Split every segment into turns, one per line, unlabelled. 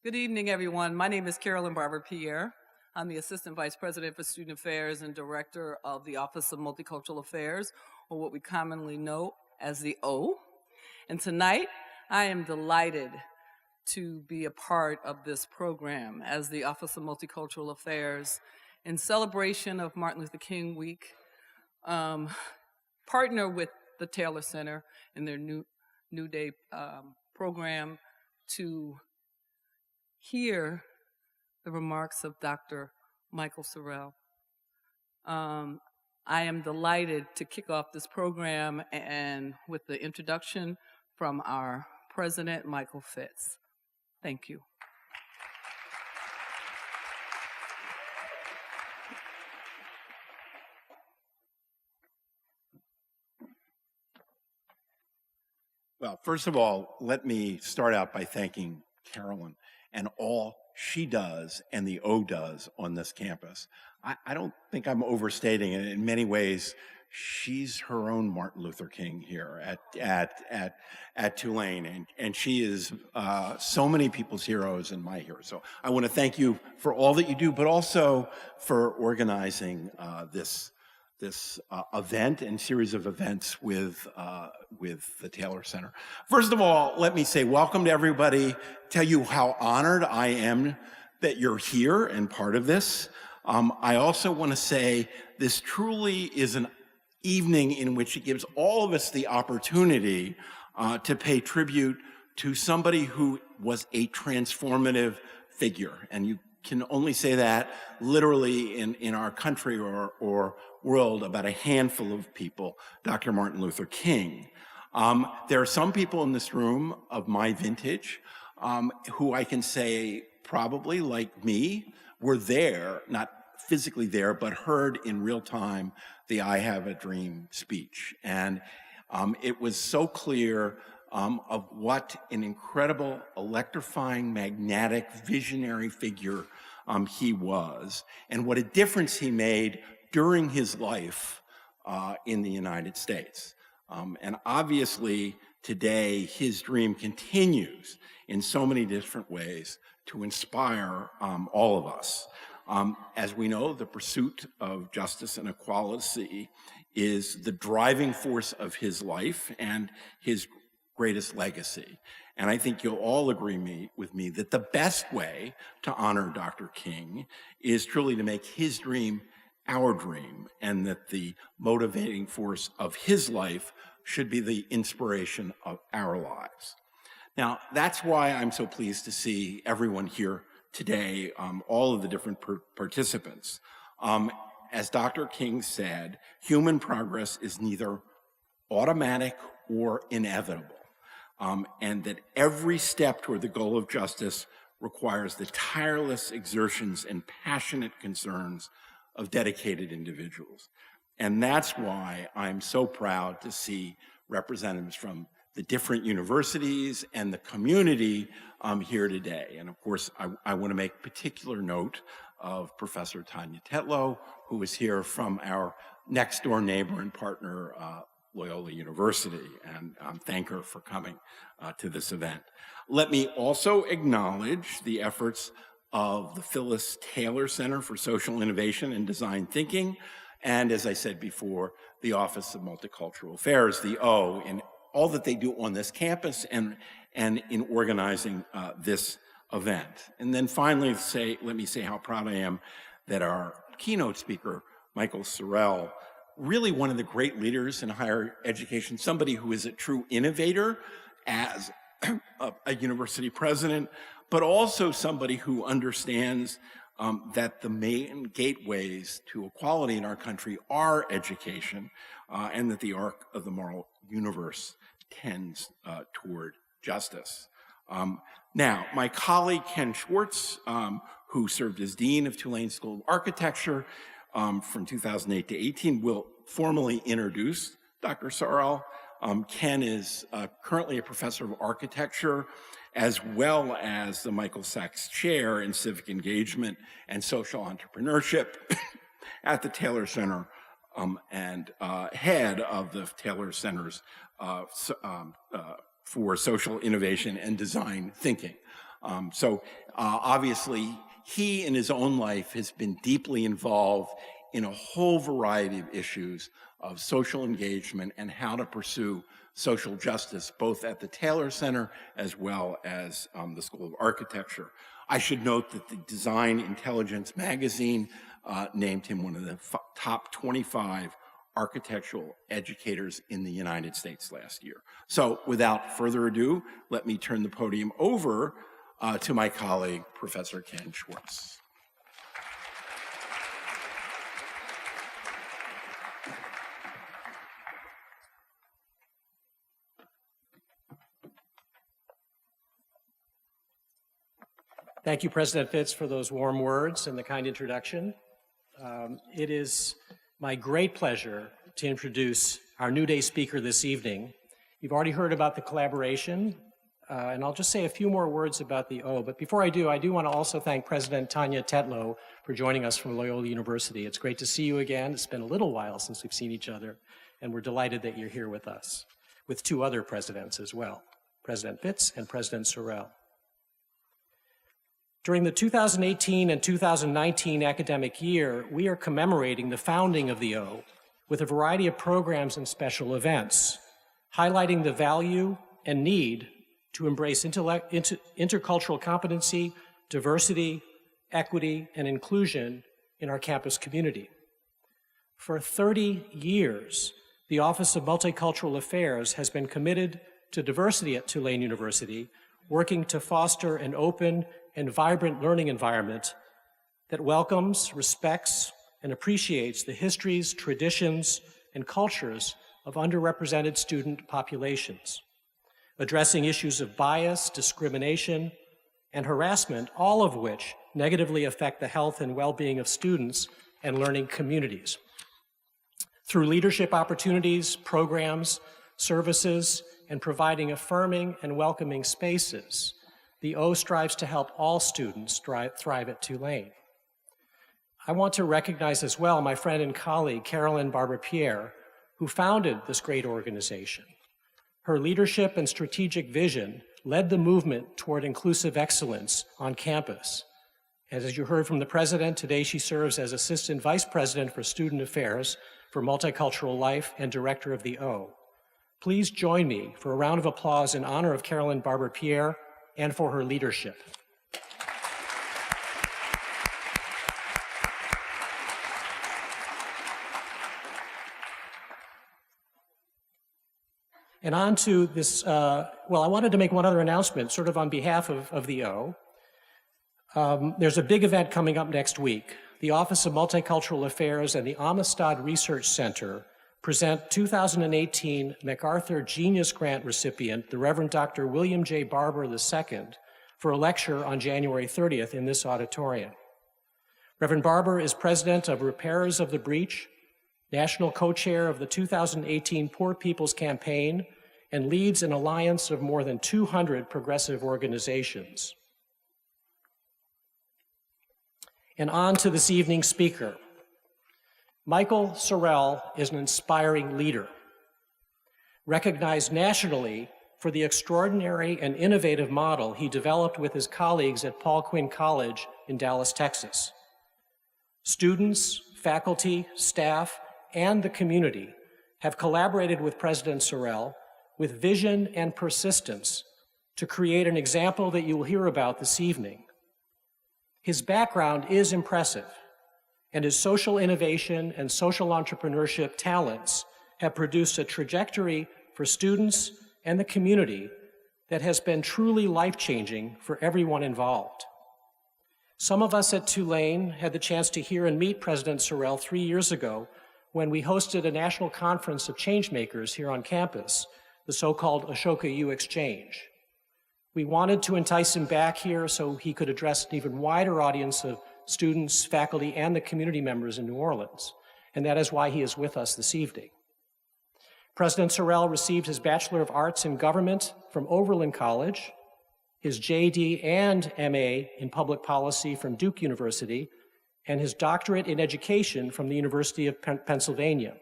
Good evening, everyone. My name is Carolyn Barber Pierre. I'm the Assistant Vice President for Student Affairs and Director of the Office of Multicultural Affairs, or what we commonly know as the O. And tonight, I am delighted to be a part of this program as the Office of Multicultural Affairs in celebration of Martin Luther King Week, partner with the Taylor Center in their NewDay program to hear the remarks of Dr. Michael Sorrell. I am delighted to kick off this program and with the introduction from our president, Michael Fitz. Thank you.
Well, first of all, let me start out by thanking Carolyn and all she does and the O does on this campus. I don't think I'm overstating it. In many ways, she's her own Martin Luther King here at Tulane, and she is so many people's heroes and my hero. So I want to thank you for all that you do, but also for organizing this event and series of events with the Taylor Center. First of all, let me say welcome to everybody, tell you how honored I am that you're here and part of this. I also want to say this truly is an evening in which it gives all of us the opportunity to pay tribute to somebody who was a transformative figure. And you can only say that literally in our country or world about a handful of people, Dr. Martin Luther King. There are some people in this room of my vintage who I can say probably, like me, were there, not physically there, but heard in real time the I Have a Dream speech. And it was so clear of what an incredible, electrifying, magnetic, visionary figure he was, and what a difference he made during his life in the United States. And obviously, today, his dream continues in so many different ways to inspire all of us. As we know, the pursuit of justice and equality is the driving force of his life and his greatest legacy. And I think you'll all agree with me that the best way to honor Dr. King is truly to make his dream our dream, and that the motivating force of his life should be the inspiration of our lives. Now, that's why I'm so pleased to see everyone here today, all of the different participants. As Dr. King said, human progress is neither automatic or inevitable, and that every step toward the goal of justice requires the tireless exertions and passionate concerns of dedicated individuals. And that's why I'm so proud to see representatives from the different universities and the community here today. And of course, I want to make particular note of Professor Tanya Tetlow, who is here from our next door neighbor and partner, Loyola University, and thank her for coming to this event. Let me also acknowledge the efforts of the Phyllis Taylor Center for Social Innovation and Design Thinking, and as I said before, the Office of Multicultural Affairs, the O, and all that they do on this campus and in organizing this event. And then finally, let me say how proud I am that our keynote speaker, Michael Sorrell, really one of the great leaders in higher education, somebody who is a true innovator as a university president, but also somebody who understands that the main gateways to equality in our country are education, and that the arc of the moral universe tends toward justice. Now, my colleague Ken Schwartz, who served as Dean of Tulane School of Architecture from 2008 to 18, will formally introduce Dr. Sorrell. Ken is currently a professor of architecture, as well as the Michael Sachs Chair in Civic Engagement and Social Entrepreneurship at the Taylor Center, and head of the Taylor Center's for Social Innovation and Design Thinking. Obviously, he in his own life has been deeply involved in a whole variety of issues of social engagement and how to pursue social justice, both at the Taylor Center as well as the School of Architecture. I should note that the Design Intelligence magazine named him one of the top 25 architectural educators in the United States last year. So without further ado, let me turn the podium over to my colleague, Professor Ken Schwartz.
Thank you, President Fitz, for those warm words and the kind introduction. It is my great pleasure to introduce our NewDay speaker this evening. You've already heard about the collaboration, and I'll just say a few more words about the O. But before I do want to also thank President Tanya Tetlow for joining us from Loyola University. It's great to see you again. It's been a little while since we've seen each other, and we're delighted that you're here with us, with two other presidents as well, President Fitz and President Sorrell. During the 2018 and 2019 academic year, we are commemorating the founding of the O with a variety of programs and special events, highlighting the value and need to embrace intercultural competency, diversity, equity, and inclusion in our campus community. For 30 years, the Office of Multicultural Affairs has been committed to diversity at Tulane University, working to foster an open and vibrant learning environment that welcomes, respects, and appreciates the histories, traditions, and cultures of underrepresented student populations, addressing issues of bias, discrimination, and harassment, all of which negatively affect the health and well-being of students and learning communities. Through leadership opportunities, programs, services, and providing affirming and welcoming spaces, the O strives to help all students thrive at Tulane. I want to recognize as well my friend and colleague, Carolyn Barber-Pierre, who founded this great organization. Her leadership and strategic vision led the movement toward inclusive excellence on campus. As you heard from the president, today she serves as Assistant Vice President for Student Affairs for Multicultural Life and Director of the O. Please join me for a round of applause in honor of Carolyn Barber-Pierre and for her leadership. And on to this, I wanted to make one other announcement, sort of on behalf of the O. There's a big event coming up next week. The Office of Multicultural Affairs and the Amistad Research Center present 2018 MacArthur Genius Grant recipient, the Reverend Dr. William J. Barber II, for a lecture on January 30th in this auditorium. Reverend Barber is president of Repairers of the Breach, national co-chair of the 2018 Poor People's Campaign, and leads an alliance of more than 200 progressive organizations. And on to this evening's speaker. Michael Sorrell is an inspiring leader, recognized nationally for the extraordinary and innovative model he developed with his colleagues at Paul Quinn College in Dallas, Texas. Students, faculty, staff, and the community have collaborated with President Sorrell with vision and persistence to create an example that you will hear about this evening. His background is impressive, and his social innovation and social entrepreneurship talents have produced a trajectory for students and the community that has been truly life-changing for everyone involved. Some of us at Tulane had the chance to hear and meet President Sorrell 3 years ago when we hosted a national conference of changemakers here on campus, the so-called Ashoka U Exchange. We wanted to entice him back here so he could address an even wider audience of students, faculty, and the community members in New Orleans, and that is why he is with us this evening. President Sorrell received his Bachelor of Arts in Government from Oberlin College, his JD and MA in Public Policy from Duke University, and his doctorate in education from the University of Pennsylvania.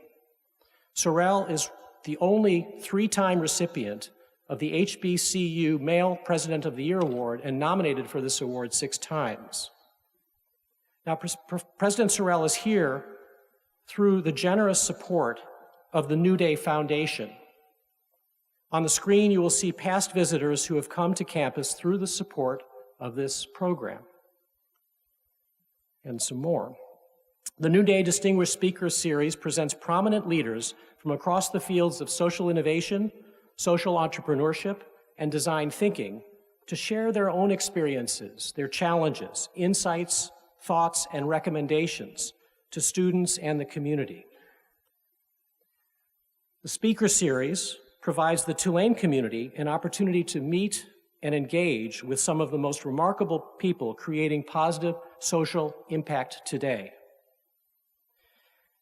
Sorrell is the only 3-time recipient of the HBCU Male President of the Year Award and nominated for this award 6 times. Now, President Sorrell is here through the generous support of the NewDay Foundation. On the screen, you will see past visitors who have come to campus through the support of this program, and some more. The NewDay Distinguished Speaker Series presents prominent leaders from across the fields of social innovation, social entrepreneurship, and design thinking to share their own experiences, their challenges, insights, thoughts, and recommendations to students and the community. The Speaker Series provides the Tulane community an opportunity to meet and engage with some of the most remarkable people creating positive social impact today.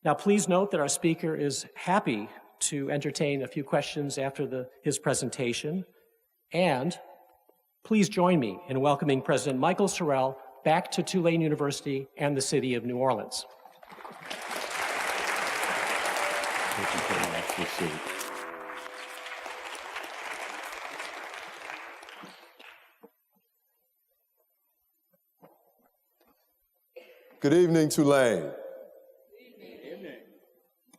Now, please note that our speaker is happy to entertain a few questions after his presentation, and please join me in welcoming President Michael Sorrell back to Tulane University and the city of New Orleans.
Thank you very much. Your seat.
Good evening, Tulane. Good evening.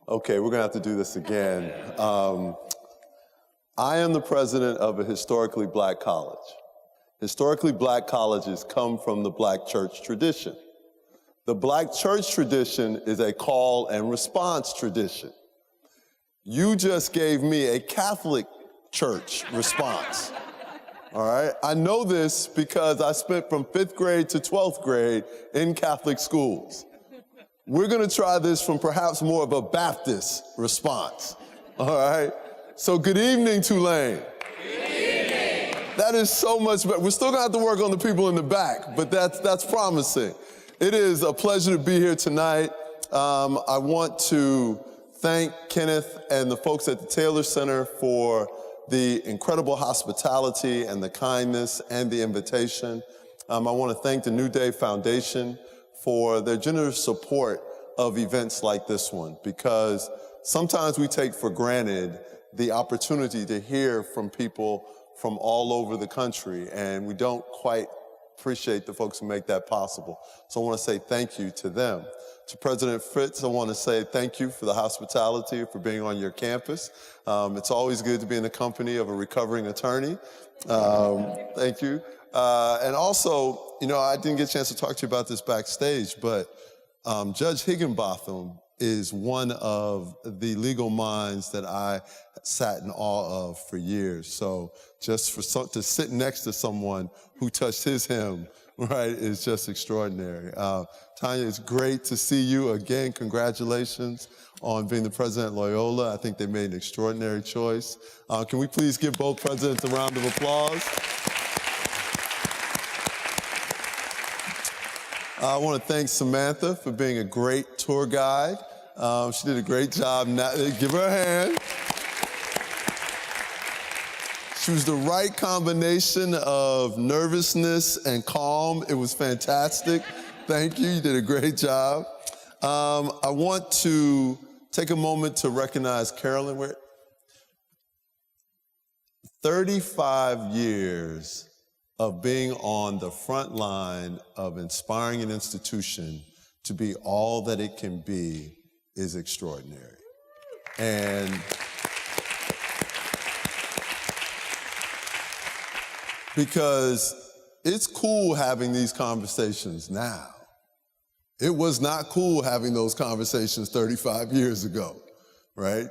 Okay, we're gonna have to do this again. I am the president of a historically black college. Historically black colleges come from the black church tradition. The black church tradition is a call and response tradition. You just gave me a Catholic church response. All right, I know this because I spent from 5th grade to 12th grade in Catholic schools. We're gonna try this from perhaps more of a Baptist response, all right? So good evening, Tulane. Good evening. That is so much better. We're still gonna have to work on the people in the back, but that's promising. It is a pleasure to be here tonight. I want to thank Kenneth and the folks at the Taylor Center for the incredible hospitality and the kindness and the invitation. I want to thank the NewDay Foundation for their generous support of events like this one, because sometimes we take for granted the opportunity to hear from people from all over the country, and we don't quite appreciate the folks who make that possible. So I want to say thank you to them. To President Fritz, I want to say thank you for the hospitality, for being on your campus. It's always good to be in the company of a recovering attorney. Thank you. And also, you know, I didn't get a chance to talk to you about this backstage, but Judge Higginbotham is one of the legal minds that I sat in awe of for years. So just to sit next to someone who touched his hem, right, is just extraordinary. Tanya, it's great to see you again. Congratulations on being the president of Loyola. I think they made an extraordinary choice. Can we please give both presidents a round of applause? I want to thank Samantha for being a great tour guide. She did a great job. Give her a hand. She was the right combination of nervousness and calm. It was fantastic. Thank you. You did a great job. I want to take a moment to recognize Carolyn. 35 years of being on the front line of inspiring an institution to be all that it can be is extraordinary. And because it's cool having these conversations now. It was not cool having those conversations 35 years ago, right?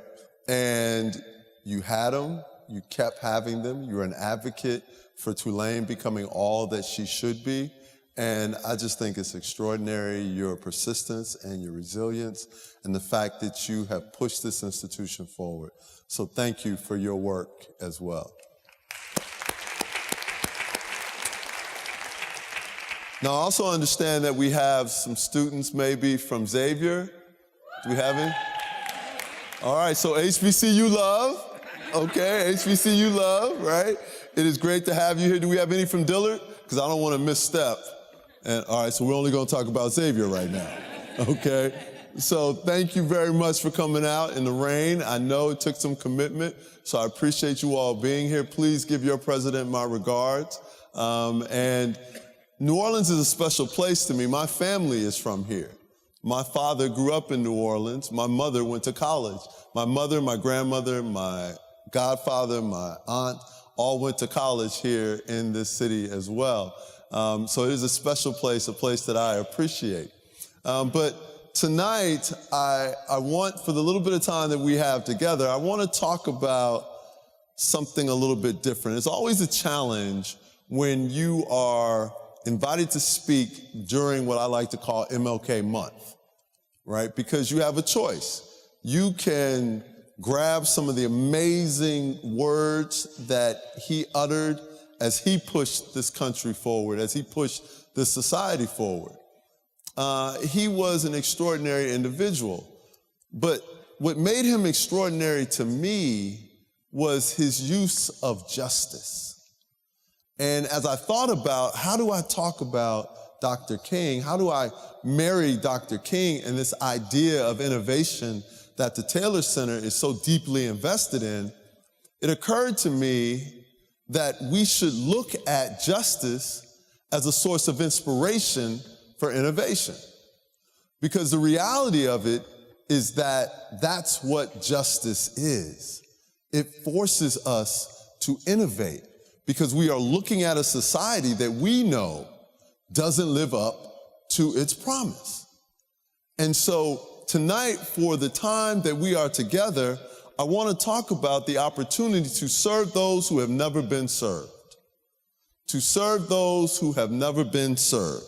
And you had them, you kept having them, you're an advocate for Tulane becoming all that she should be. And I just think it's extraordinary, your persistence and your resilience and the fact that you have pushed this institution forward. So thank you for your work as well. Now, I also understand that we have some students maybe from Xavier. Do we have any? All right, so HBCU love. Okay, HBCU love, right? It is great to have you here. Do we have any from Dillard? Because I don't want to misstep. And all right, so we're only going to talk about Xavier right now. Okay, So thank you very much for coming out in the rain. I know it took some commitment, so I appreciate you all being here. Please give your president my regards. And New Orleans is a special place to me. My family is from here. My father grew up in New Orleans. My mother went to college. My mother, my grandmother, my godfather, my aunt, all went to college here in this city as well. So it is a special place, a place that I appreciate. But tonight, I want, for the little bit of time that we have together, I want to talk about something a little bit different. It's always a challenge when you are invited to speak during what I like to call MLK month, right? Because you have a choice. You can grab some of the amazing words that he uttered as he pushed this country forward, as he pushed this society forward. He was an extraordinary individual, but what made him extraordinary to me was his use of justice. And as I thought about how do I talk about Dr. King, how do I marry Dr. King and this idea of innovation that the Taylor Center is so deeply invested in, it occurred to me that we should look at justice as a source of inspiration for innovation. Because the reality of it is that that's what justice is. It forces us to innovate because we are looking at a society that we know doesn't live up to its promise. And so tonight, for the time that we are together, I want to talk about the opportunity to serve those who have never been served. To serve those who have never been served.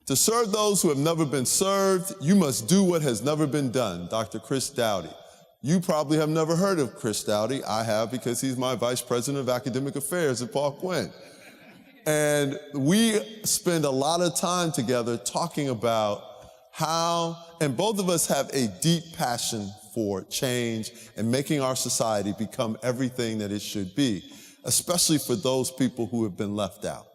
To serve those who have never been served, you must do what has never been done. Dr. Chris Dowdy. You probably have never heard of Chris Dowdy. I have, because he's my Vice President of Academic Affairs at Paul Quinn. And we spend a lot of time together talking about how, and both of us have a deep passion for change and making our society become everything that it should be, especially for those people who have been left out,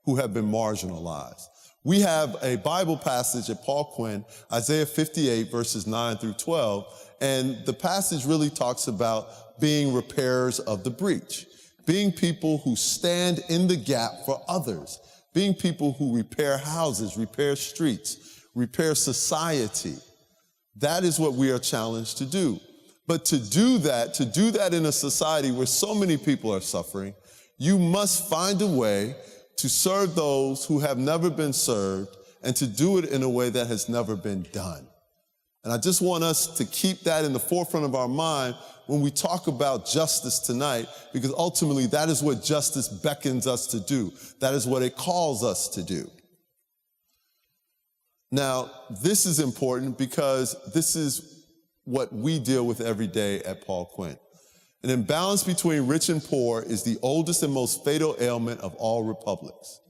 who have been marginalized. We have a Bible passage at Paul Quinn, Isaiah 58, verses 9 through 12, and the passage really talks about being repairers of the breach, being people who stand in the gap for others, being people who repair houses, repair streets, repair society. That is what we are challenged to do. But to do that in a society where so many people are suffering, you must find a way to serve those who have never been served and to do it in a way that has never been done. And I just want us to keep that in the forefront of our mind when we talk about justice tonight, because ultimately that is what justice beckons us to do. That is what it calls us to do. Now, this is important because this is what we deal with every day at Paul Quinn. An imbalance between rich and poor is the oldest and most fatal ailment of all republics.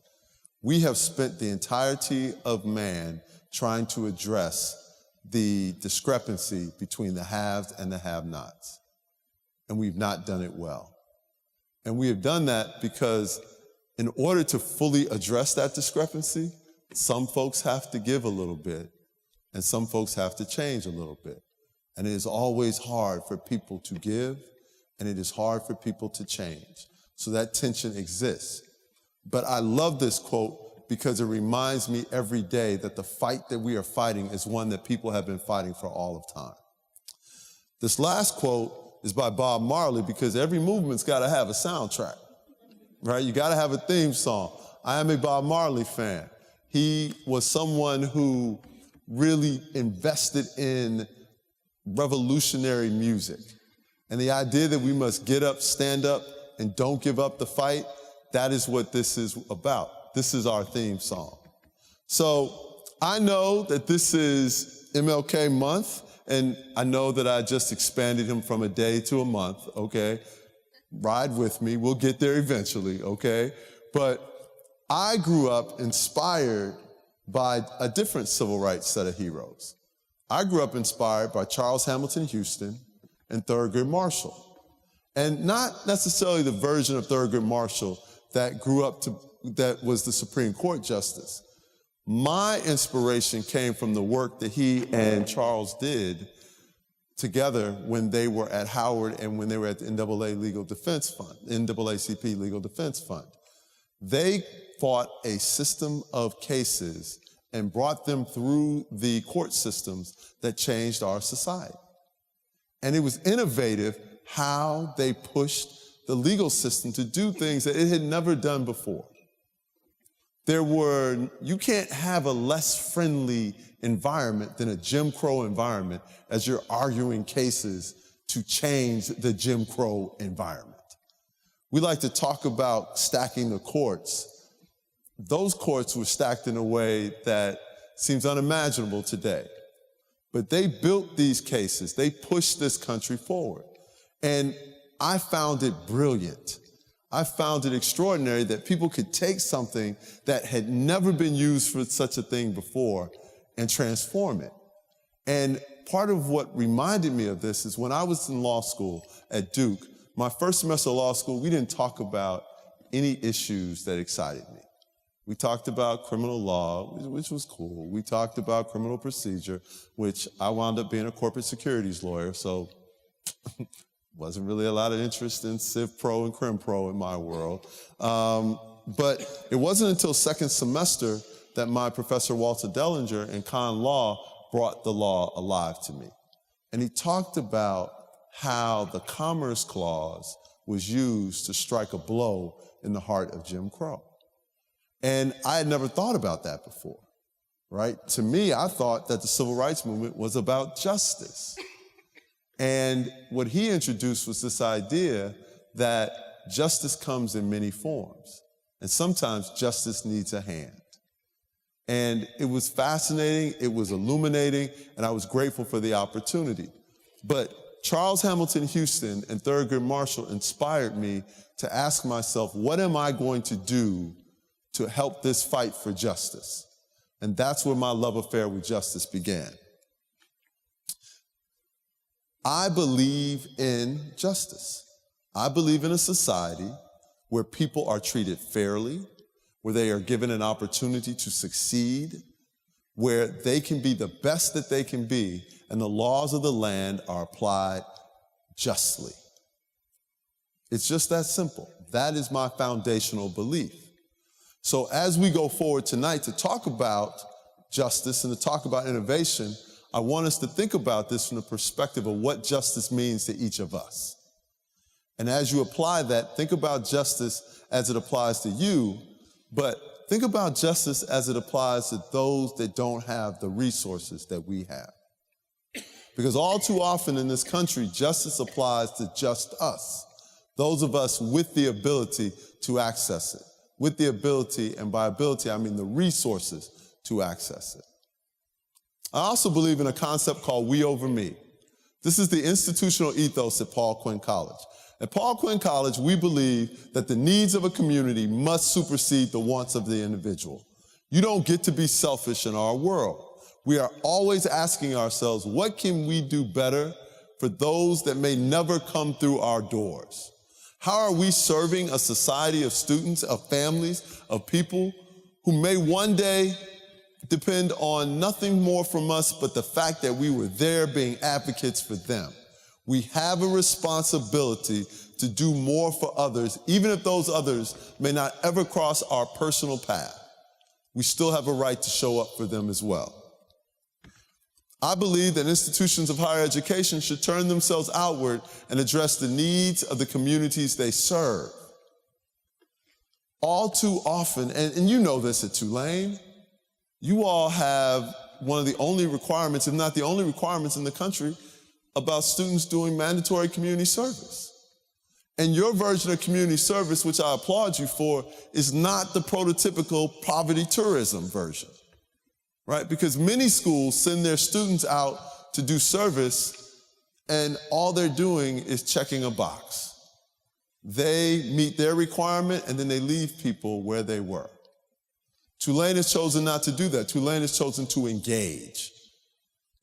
We have spent the entirety of man trying to address the discrepancy between the haves and the have-nots, and we've not done it well. And we have done that because in order to fully address that discrepancy, some folks have to give a little bit, and some folks have to change a little bit. And it is always hard for people to give, and it is hard for people to change. So that tension exists. But I love this quote because it reminds me every day that the fight that we are fighting is one that people have been fighting for all of time. This last quote is by Bob Marley because every movement's got to have a soundtrack, right? You got to have a theme song. I am a Bob Marley fan. He was someone who really invested in revolutionary music. And the idea that we must get up, stand up, and don't give up the fight, that is what this is about. This is our theme song. So I know that this is MLK month, and I know that I just expanded him from a day to a month, okay? Ride with me, we'll get there eventually, okay? But I grew up inspired by a different civil rights set of heroes. I grew up inspired by Charles Hamilton Houston and Thurgood Marshall. And not necessarily the version of Thurgood Marshall that grew up that was the Supreme Court justice. My inspiration came from the work that he and Charles did together when they were at Howard and when they were at the NAACP Legal Defense Fund. They fought a system of cases and brought them through the court systems that changed our society. And it was innovative how they pushed the legal system to do things that it had never done before. You can't have a less friendly environment than a Jim Crow environment as you're arguing cases to change the Jim Crow environment. We like to talk about stacking the courts. Those courts were stacked in a way that seems unimaginable today. But they built these cases. They pushed this country forward. And I found it brilliant. I found it extraordinary that people could take something that had never been used for such a thing before and transform it. And part of what reminded me of this is when I was in law school at Duke, my first semester of law school, we didn't talk about any issues that excited me. We talked about criminal law, which was cool. We talked about criminal procedure, which I wound up being a corporate securities lawyer, so wasn't really a lot of interest in Civ Pro and Crim Pro in my world. But it wasn't until second semester that my professor Walter Dellinger in Con Law brought the law alive to me. And he talked about how the Commerce Clause was used to strike a blow in the heart of Jim Crow. And I had never thought about that before, right? To me, I thought that the civil rights movement was about justice. And what he introduced was this idea that justice comes in many forms, and sometimes justice needs a hand. And it was fascinating, it was illuminating, and I was grateful for the opportunity. But Charles Hamilton Houston and Thurgood Marshall inspired me to ask myself, what am I going to do to help this fight for justice? And that's where my love affair with justice began. I believe in justice. I believe in a society where people are treated fairly, where they are given an opportunity to succeed, where they can be the best that they can be, and the laws of the land are applied justly. It's just that simple. That is my foundational belief. So as we go forward tonight to talk about justice and to talk about innovation, I want us to think about this from the perspective of what justice means to each of us. And as you apply that, think about justice as it applies to you, but think about justice as it applies to those that don't have the resources that we have. Because all too often in this country, justice applies to just us, those of us with the ability to access it, with the ability, and by ability, I mean the resources to access it. I also believe in a concept called we over me. This is the institutional ethos at Paul Quinn College. At Paul Quinn College, we believe that the needs of a community must supersede the wants of the individual. You don't get to be selfish in our world. We are always asking ourselves, what can we do better for those that may never come through our doors? How are we serving a society of students, of families, of people who may one day depend on nothing more from us but the fact that we were there being advocates for them? We have a responsibility to do more for others, even if those others may not ever cross our personal path. We still have a right to show up for them as well. I believe that institutions of higher education should turn themselves outward and address the needs of the communities they serve. All too often, and you know this at Tulane, you all have one of the only requirements, if not the only requirements in the country, about students doing mandatory community service. And your version of community service, which I applaud you for, is not the prototypical poverty tourism version, right? Because many schools send their students out to do service, and all they're doing is checking a box. They meet their requirement, and then they leave people where they were. Tulane has chosen not to do that. Tulane has chosen to engage.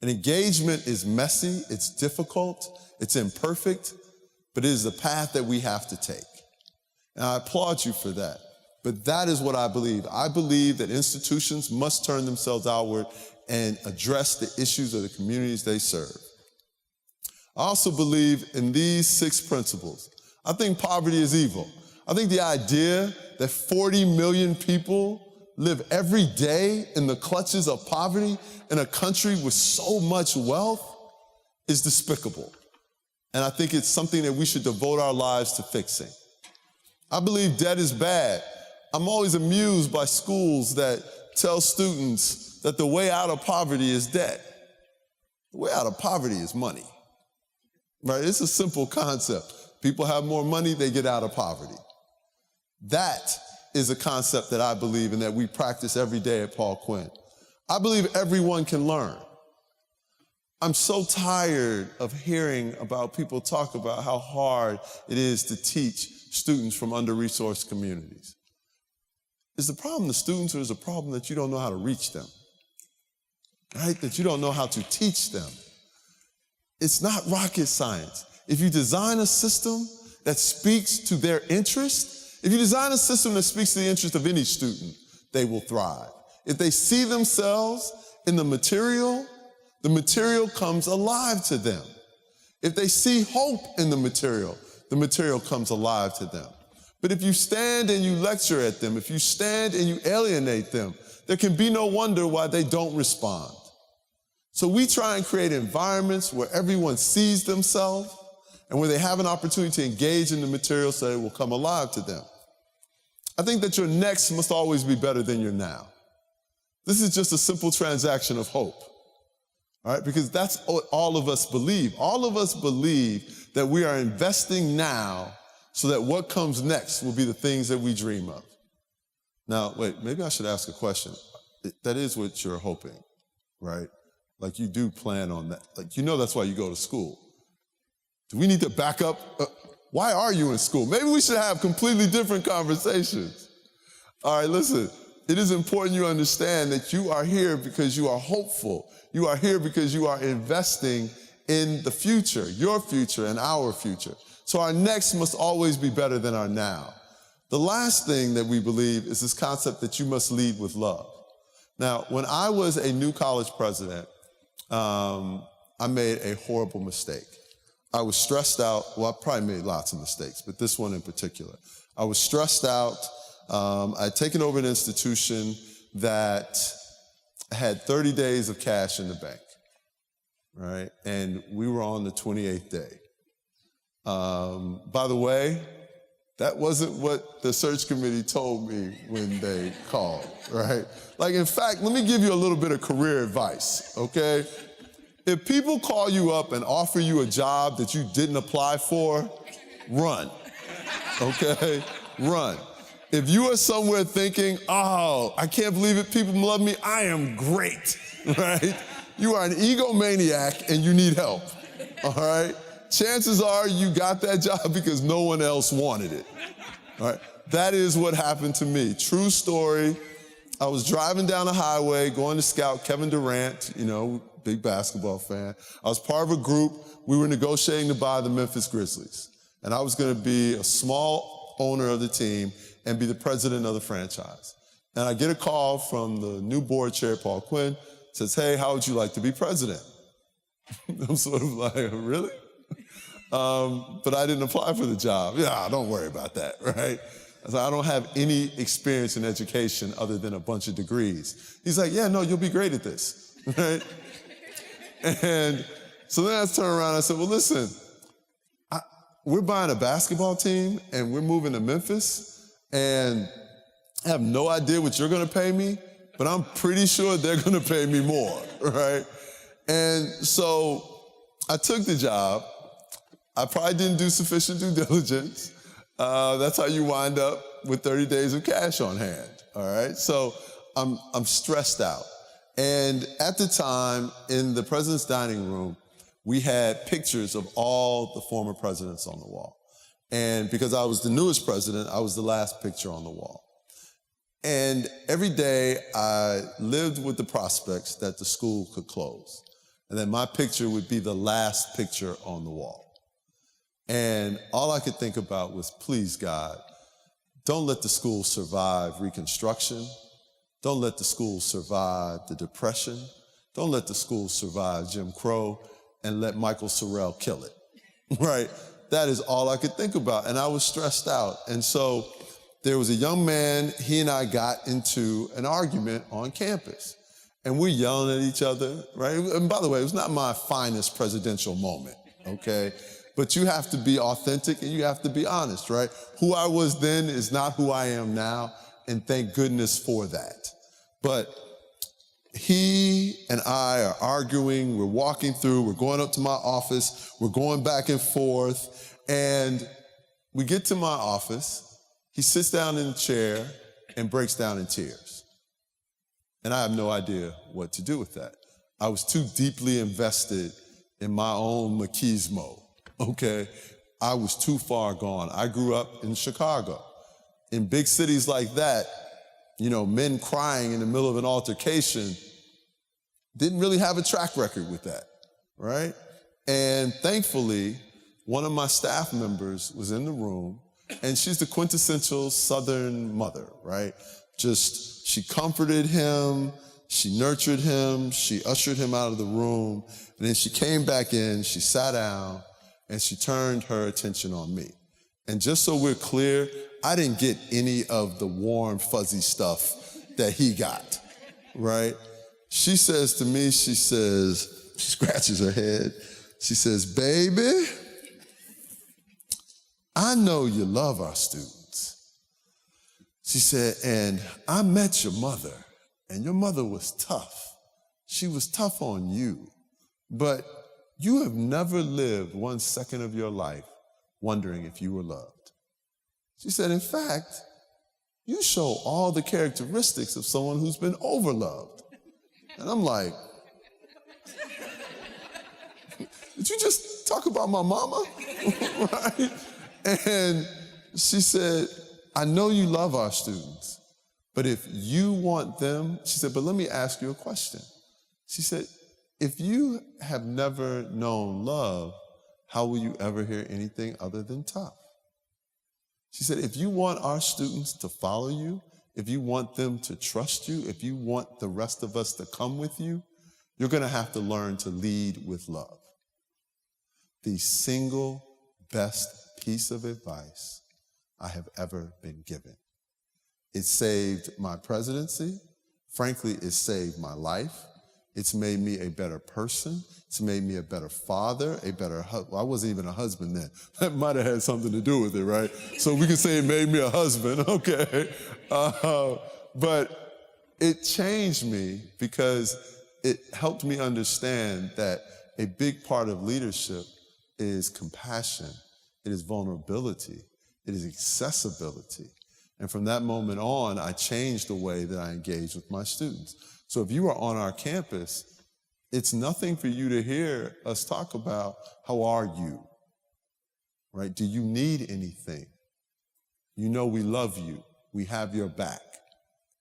And engagement is messy, it's difficult, it's imperfect, but it is the path that we have to take. And I applaud you for that. But that is what I believe. I believe that institutions must turn themselves outward and address the issues of the communities they serve. I also believe in these 6 principles. I think poverty is evil. I think the idea that 40 million people live every day in the clutches of poverty in a country with so much wealth is despicable. And I think it's something that we should devote our lives to fixing. I believe debt is bad. I'm always amused by schools that tell students that the way out of poverty is debt. The way out of poverty is money, right? It's a simple concept. People have more money, they get out of poverty. That is a concept that I believe in, that we practice every day at Paul Quinn. I believe everyone can learn. I'm so tired of hearing about people talk about how hard it is to teach students from under-resourced communities. Is the problem the students, or is the problem that you don't know how to reach them? Right? That you don't know how to teach them. It's not rocket science. If you design a system that speaks to their interest, if you design a system that speaks to the interest of any student, they will thrive. If they see themselves in the material comes alive to them. If they see hope in the material comes alive to them. But if you stand and you lecture at them, if you stand and you alienate them, there can be no wonder why they don't respond. So we try and create environments where everyone sees themselves and where they have an opportunity to engage in the material so it will come alive to them. I think that your next must always be better than your now. This is just a simple transaction of hope, all right? Because that's what all of us believe. All of us believe that we are investing now so that what comes next will be the things that we dream of. Now, wait, maybe I should ask a question. That is what you're hoping, right? Like you do plan on that. Like, you know that's why you go to school. Do we need to back up? Why are you in school? Maybe we should have completely different conversations. All right, listen. It is important you understand that you are here because you are hopeful. You are here because you are investing in the future, your future and our future. So our next must always be better than our now. The last thing that we believe is this concept that you must lead with love. Now, when I was a new college president, I made a horrible mistake. I was stressed out. Well, I probably made lots of mistakes, but this one in particular. I was stressed out. I had taken over an institution that had 30 days of cash in the bank, right? And we were on the 28th day. By the way, that wasn't what the search committee told me when they called, right? Like, in fact, let me give you a little bit of career advice, okay? If people call you up and offer you a job that you didn't apply for, run, okay? Run. If you are somewhere thinking, oh, I can't believe it, people love me, I am great, right? You are an egomaniac and you need help, all right? Chances are you got that job because no one else wanted it, all right? That is what happened to me. True story. I was driving down the highway going to scout Kevin Durant, you know, big basketball fan. I was part of a group. We were negotiating to buy the Memphis Grizzlies. And I was going to be a small owner of the team and be the president of the franchise. And I get a call from the new board chair, Paul Quinn, says, hey, how would you like to be president? I'm sort of like, really? But I didn't apply for the job. Yeah, don't worry about that, right? I said, I don't have any experience in education other than a bunch of degrees. He's like, yeah, no, you'll be great at this, right? And so then I turned around and I said, well, listen, we're buying a basketball team and we're moving to Memphis and I have no idea what you're gonna pay me, but I'm pretty sure they're gonna pay me more, right? And so I took the job. I probably didn't do sufficient due diligence. That's how you wind up with 30 days of cash on hand, all right? So I'm stressed out. And at the time, in the president's dining room, we had pictures of all the former presidents on the wall. And because I was the newest president, I was the last picture on the wall. And every day I lived with the prospects that the school could close. And then my picture would be the last picture on the wall. And all I could think about was, please, God, Don't let the school survive Reconstruction. Don't let the school survive the Depression. Don't let the school survive Jim Crow, and let Michael Sorrell kill it, right? That is all I could think about, and I was stressed out. And so there was a young man, he and I got into an argument on campus, and we're yelling at each other, right? And by the way, it was not my finest presidential moment, okay? But you have to be authentic and you have to be honest, right? Who I was then is not who I am now, and thank goodness for that. But he and I are arguing, we're walking through, we're going up to my office, we're going back and forth, and we get to my office, he sits down in a chair and breaks down in tears. And I have no idea what to do with that. I was too deeply invested in my own machismo, okay? I was too far gone. I grew up in Chicago. In big cities like that, you know, men crying in the middle of an altercation didn't really have a track record with that, right? And thankfully, one of my staff members was in the room, and she's the quintessential Southern mother, right? Just, she comforted him, she nurtured him, she ushered him out of the room, and then she came back in, she sat down, and she turned her attention on me. And just so we're clear, I didn't get any of the warm, fuzzy stuff that he got, right? She says to me, she says, she scratches her head, she says, "Baby, I know you love our students." She said, "And I met your mother, and your mother was tough. She was tough on you, but you have never lived 1 second of your life wondering if you were loved." She said, "In fact, you show all the characteristics of someone who's been overloved." And I'm like, did you just talk about my mama? Right? And she said, "I know you love our students, but if you want them," she said, "but let me ask you a question." She said, "If you have never known love, how will you ever hear anything other than tough?" She said, "If you want our students to follow you, if you want them to trust you, if you want the rest of us to come with you, you're gonna have to learn to lead with love." The single best piece of advice I have ever been given. It saved my presidency. Frankly, it saved my life. It's made me a better person. It's made me a better father, a better husband. Well, I wasn't even a husband then. That might have had something to do with it, right? So we can say it made me a husband, okay? But it changed me because it helped me understand that a big part of leadership is compassion, it is vulnerability, it is accessibility. And from that moment on, I changed the way that I engage with my students. So if you are on our campus, it's nothing for you to hear us talk about, how are you, right? Do you need anything? You know we love you. We have your back,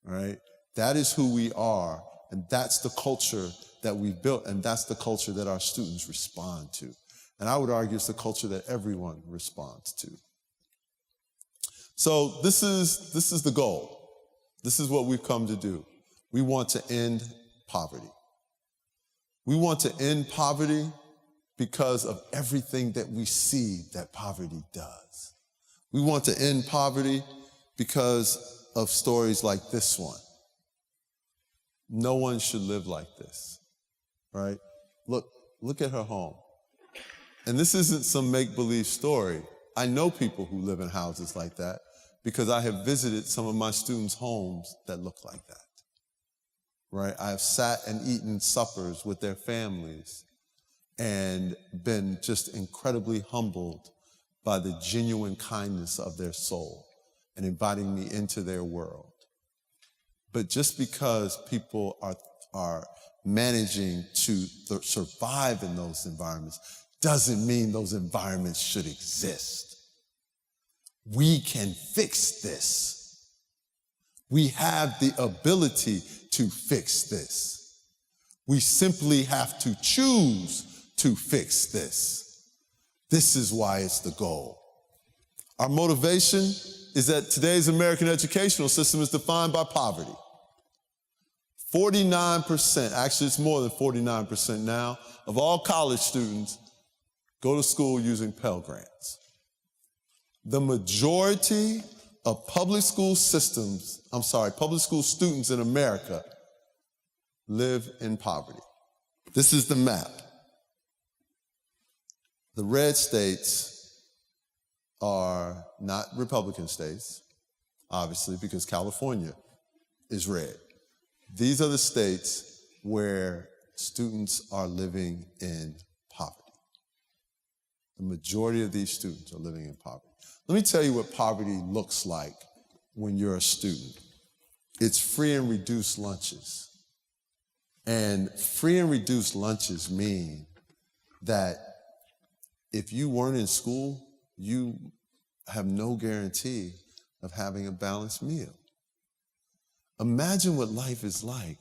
right? That is who we are, and that's the culture that we've built, and that's the culture that our students respond to. And I would argue it's the culture that everyone responds to. So this is the goal. This is what we've come to do. We want to end poverty. We want to end poverty because of everything that we see that poverty does. We want to end poverty because of stories like this one. No one should live like this, right? Look at her home. And this isn't some make-believe story. I know people who live in houses like that because I have visited some of my students' homes that look like that, right? I have sat and eaten suppers with their families and been just incredibly humbled by the genuine kindness of their soul and inviting me into their world. But just because people are managing to survive in those environments doesn't mean those environments should exist. We can fix this. We have the ability to fix this. We simply have to choose to fix this. This is why it's the goal. Our motivation is that today's American educational system is defined by poverty. 49%, actually it's more than 49% now, of all college students go to school using Pell Grants. The majority of public school students in America live in poverty. This is the map. The red states are not Republican states, obviously, because California is red. These are the states where students are living in poverty. The majority of these students are living in poverty. Let me tell you what poverty looks like when you're a student. It's free and reduced lunches. And free and reduced lunches mean that if you weren't in school, you have no guarantee of having a balanced meal. Imagine what life is like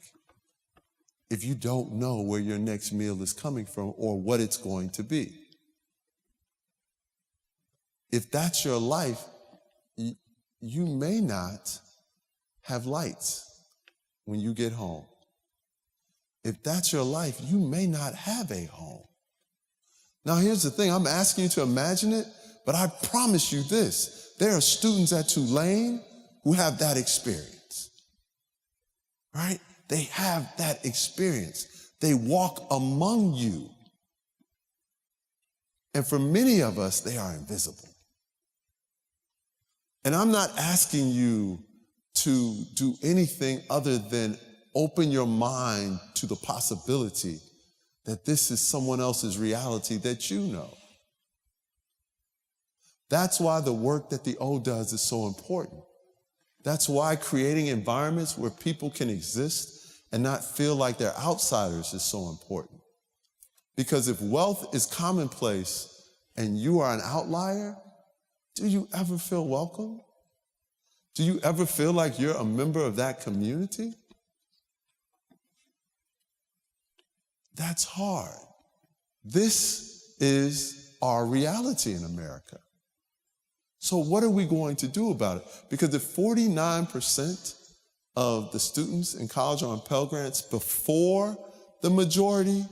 if you don't know where your next meal is coming from or what it's going to be. If that's your life, you may not have lights when you get home. If that's your life, you may not have a home. Now, here's the thing. I'm asking you to imagine it, but I promise you this. There are students at Tulane who have that experience, right? They have that experience. They walk among you. And for many of us, they are invisible. And I'm not asking you to do anything other than open your mind to the possibility that this is someone else's reality that you know. That's why the work that the O does is so important. That's why creating environments where people can exist and not feel like they're outsiders is so important. Because if wealth is commonplace and you are an outlier, do you ever feel welcome? Do you ever feel like you're a member of that community? That's hard. This is our reality in America. So what are we going to do about it? Because if 49% of the students in college are on Pell Grants before the majority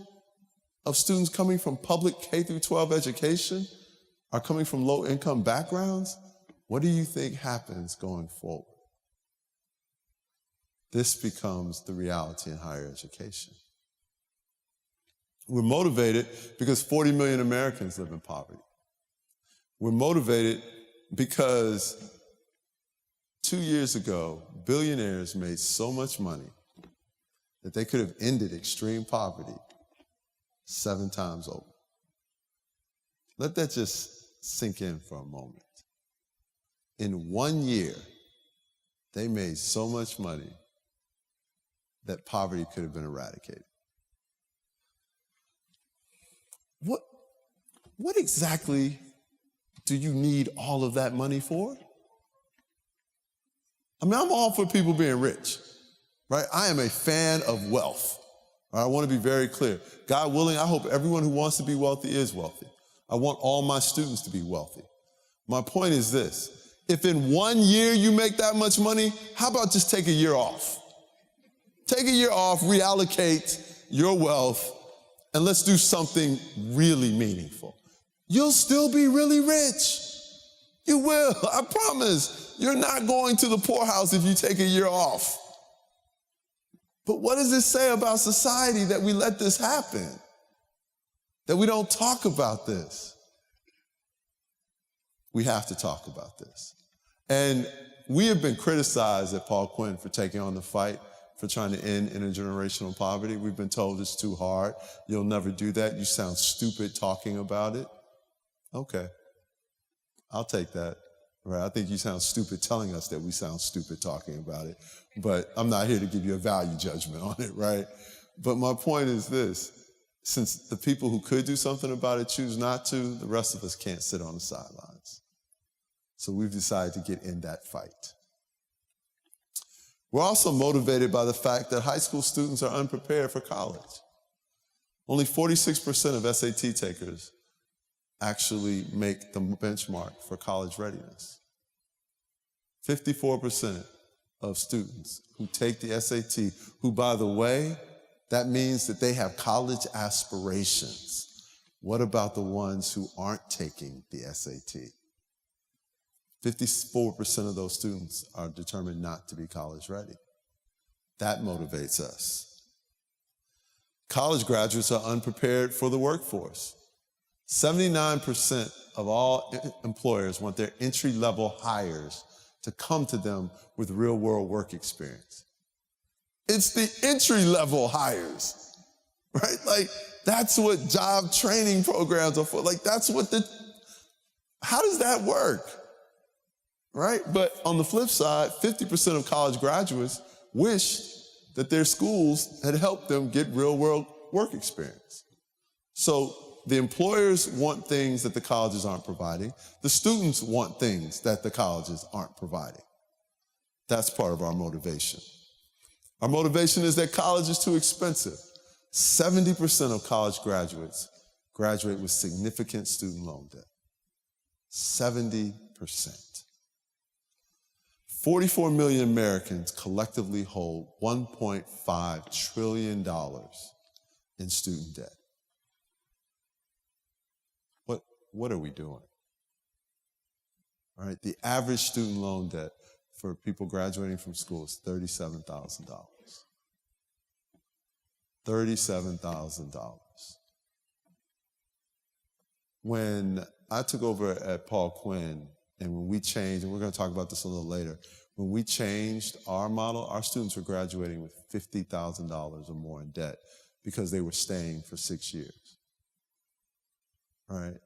of students coming from public K through 12 education are coming from low-income backgrounds, what do you think happens going forward? This becomes the reality in higher education. We're motivated because 40 million Americans live in poverty. We're motivated because 2 years ago, billionaires made so much money that they could have ended extreme poverty 7 times over. Let that just sink in for a moment. In 1 year, they made so much money that poverty could have been eradicated. What exactly do you need all of that money for? I mean, I'm all for people being rich, right? I am a fan of wealth. I want to be very clear. God willing, I hope everyone who wants to be wealthy is wealthy. I want all my students to be wealthy. My point is this. If in 1 year you make that much money, how about just take a year off? Take a year off, reallocate your wealth, and let's do something really meaningful. You'll still be really rich. You will, I promise. You're not going to the poorhouse if you take a year off. But what does it say about society that we let this happen? That we don't talk about this? We have to talk about this. And we have been criticized at Paul Quinn for taking on the fight for trying to end intergenerational poverty. We've been told it's too hard. You'll never do that. You sound stupid talking about it. Okay, I'll take that. Right? I think you sound stupid telling us that we sound stupid talking about it, but I'm not here to give you a value judgment on it, right? But my point is this. Since the people who could do something about it choose not to, the rest of us can't sit on the sidelines. So we've decided to get in that fight. We're also motivated by the fact that high school students are unprepared for college. Only 46% of SAT takers actually make the benchmark for college readiness. 54% of students who take the SAT, who, by the way, that means that they have college aspirations. What about the ones who aren't taking the SAT? 54% of those students are determined not to be college ready. That motivates us. College graduates are unprepared for the workforce. 79% of all employers want their entry-level hires to come to them with real-world work experience. It's the entry-level hires, right? Like, that's what job training programs are for. Like, that's what how does that work, right? But on the flip side, 50% of college graduates wish that their schools had helped them get real-world work experience. So the employers want things that the colleges aren't providing. The students want things that the colleges aren't providing. That's part of our motivation. Our motivation is that college is too expensive. 70% of college graduates graduate with significant student loan debt. 70%. 44 million Americans collectively hold $1.5 trillion in student debt. What are we doing? All right, the average student loan debt for people graduating from school is $37,000. $37,000. When I took over at Paul Quinn, and when we changed, and we're going to talk about this a little later, when we changed our model, our students were graduating with $50,000 or more in debt because they were staying for 6 years. All right?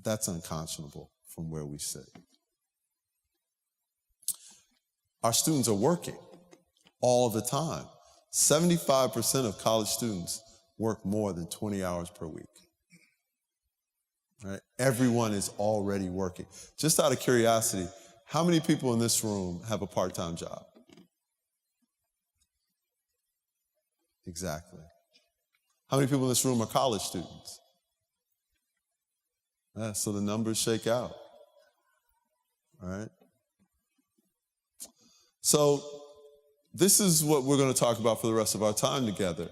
That's unconscionable from where we sit. Our students are working all the time. 75% of college students work more than 20 hours per week. Right? Everyone is already working. Just out of curiosity, how many people in this room have a part-time job? Exactly. How many people in this room are college students? So the numbers shake out. All right? So this is what we're going to talk about for the rest of our time together.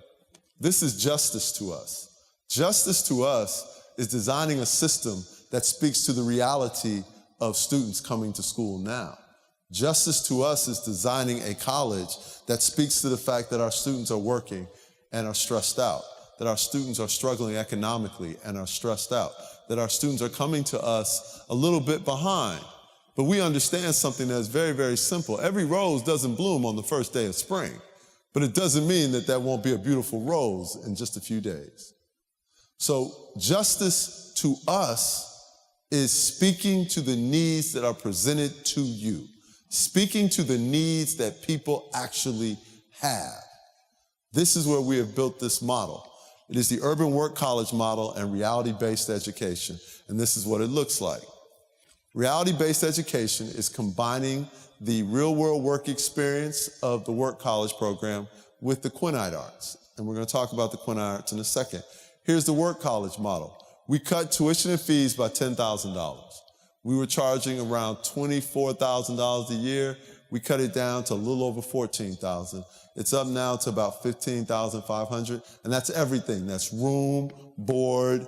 This is justice to us. Justice to us is designing a system that speaks to the reality of students coming to school now. Justice to us is designing a college that speaks to the fact that our students are working and are stressed out, that our students are struggling economically and are stressed out, that our students are coming to us a little bit behind. But we understand something that's very, very simple. Every rose doesn't bloom on the first day of spring, but it doesn't mean that that won't be a beautiful rose in just a few days. So justice to us is speaking to the needs that are presented to you, speaking to the needs that people actually have. This is where we have built this model. It is the urban work college model and reality-based education, and this is what it looks like. Reality-based education is combining the real-world work experience of the work college program with the Quinnite arts, and we're going to talk about the Quinnite arts in a second. Here's the work college model. We cut tuition and fees by $10,000. We were charging around $24,000 a year. We cut it down to a little over $14,000. It's up now to about $15,500, and that's everything. That's room, board,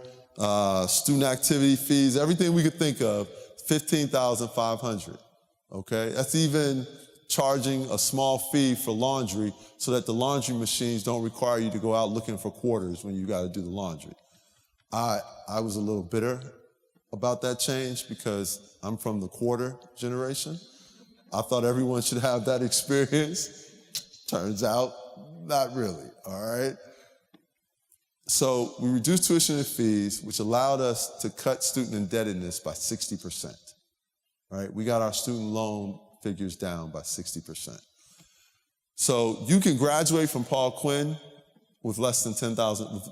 student activity fees, everything we could think of, $15,500, okay? That's even charging a small fee for laundry so that the laundry machines don't require you to go out looking for quarters when you got to do the laundry. I was a little bitter about that change because I'm from the quarter generation. I thought everyone should have that experience. Turns out, not really, all right? So we reduced tuition and fees, which allowed us to cut student indebtedness by 60%, right? We got our student loan figures down by 60%. So you can graduate from Paul Quinn with less than $10,000.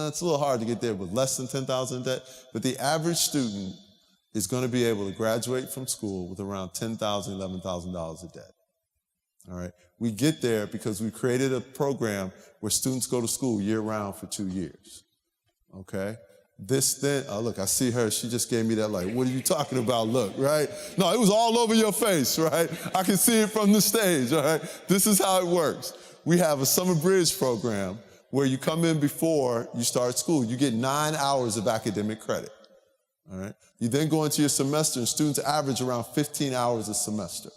It's a little hard to get there with less than $10,000 in debt, but the average student is going to be able to graduate from school with around $10,000, $11,000 in debt. All right. We get there because we created a program where students go to school year-round for 2 years. Okay? This, then, oh, look, I see her. She just gave me that, like, what are you talking about? Look, right? No, it was all over your face, right? I can see it from the stage, all right? This is how it works. We have a summer bridge program where you come in before you start school. You get 9 hours of academic credit, all right? You then go into your semester, and students average around 15 hours a semester,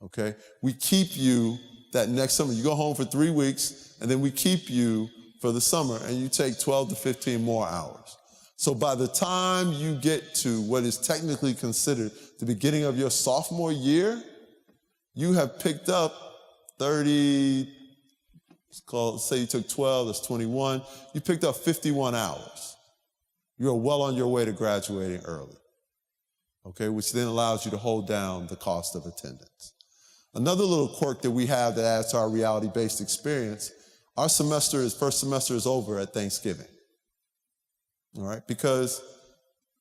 okay? We keep you that next summer. You go home for 3 weeks, and then we keep you for the summer, and you take 12 to 15 more hours. So by the time you get to what is technically considered the beginning of your sophomore year, you have picked up 30, say you took 12, that's 21, you picked up 51 hours. You're well on your way to graduating early, okay, which then allows you to hold down the cost of attendance. Another little quirk that we have that adds to our reality-based experience, our first semester is over at Thanksgiving. All right, because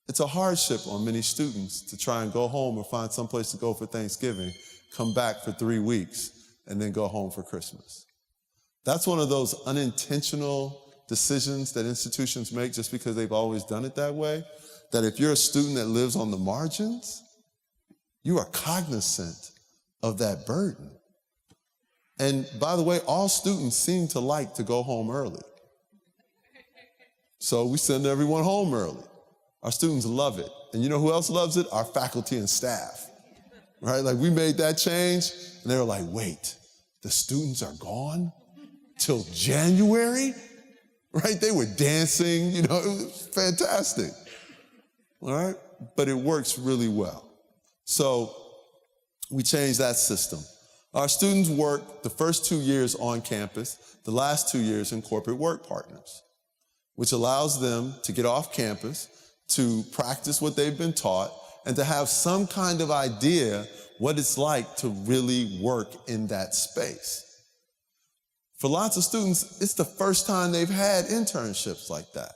it's a hardship on many students to try and go home or find someplace to go for Thanksgiving, come back for 3 weeks, and then go home for Christmas. That's one of those unintentional decisions that institutions make just because they've always done it that way, that if you're a student that lives on the margins, you are cognizant of that burden. And by the way, all students seem to like to go home early. So we send everyone home early. Our students love it. And you know who else loves it? Our faculty and staff, right? Like we made that change and they were like, wait, the students are gone till January, right? They were dancing, you know, it was fantastic, all right? But it works really well. So we changed that system. Our students work the first 2 years on campus, the last 2 years in corporate work partners, which allows them to get off campus, to practice what they've been taught, and to have some kind of idea what it's like to really work in that space. For lots of students, it's the first time they've had internships like that,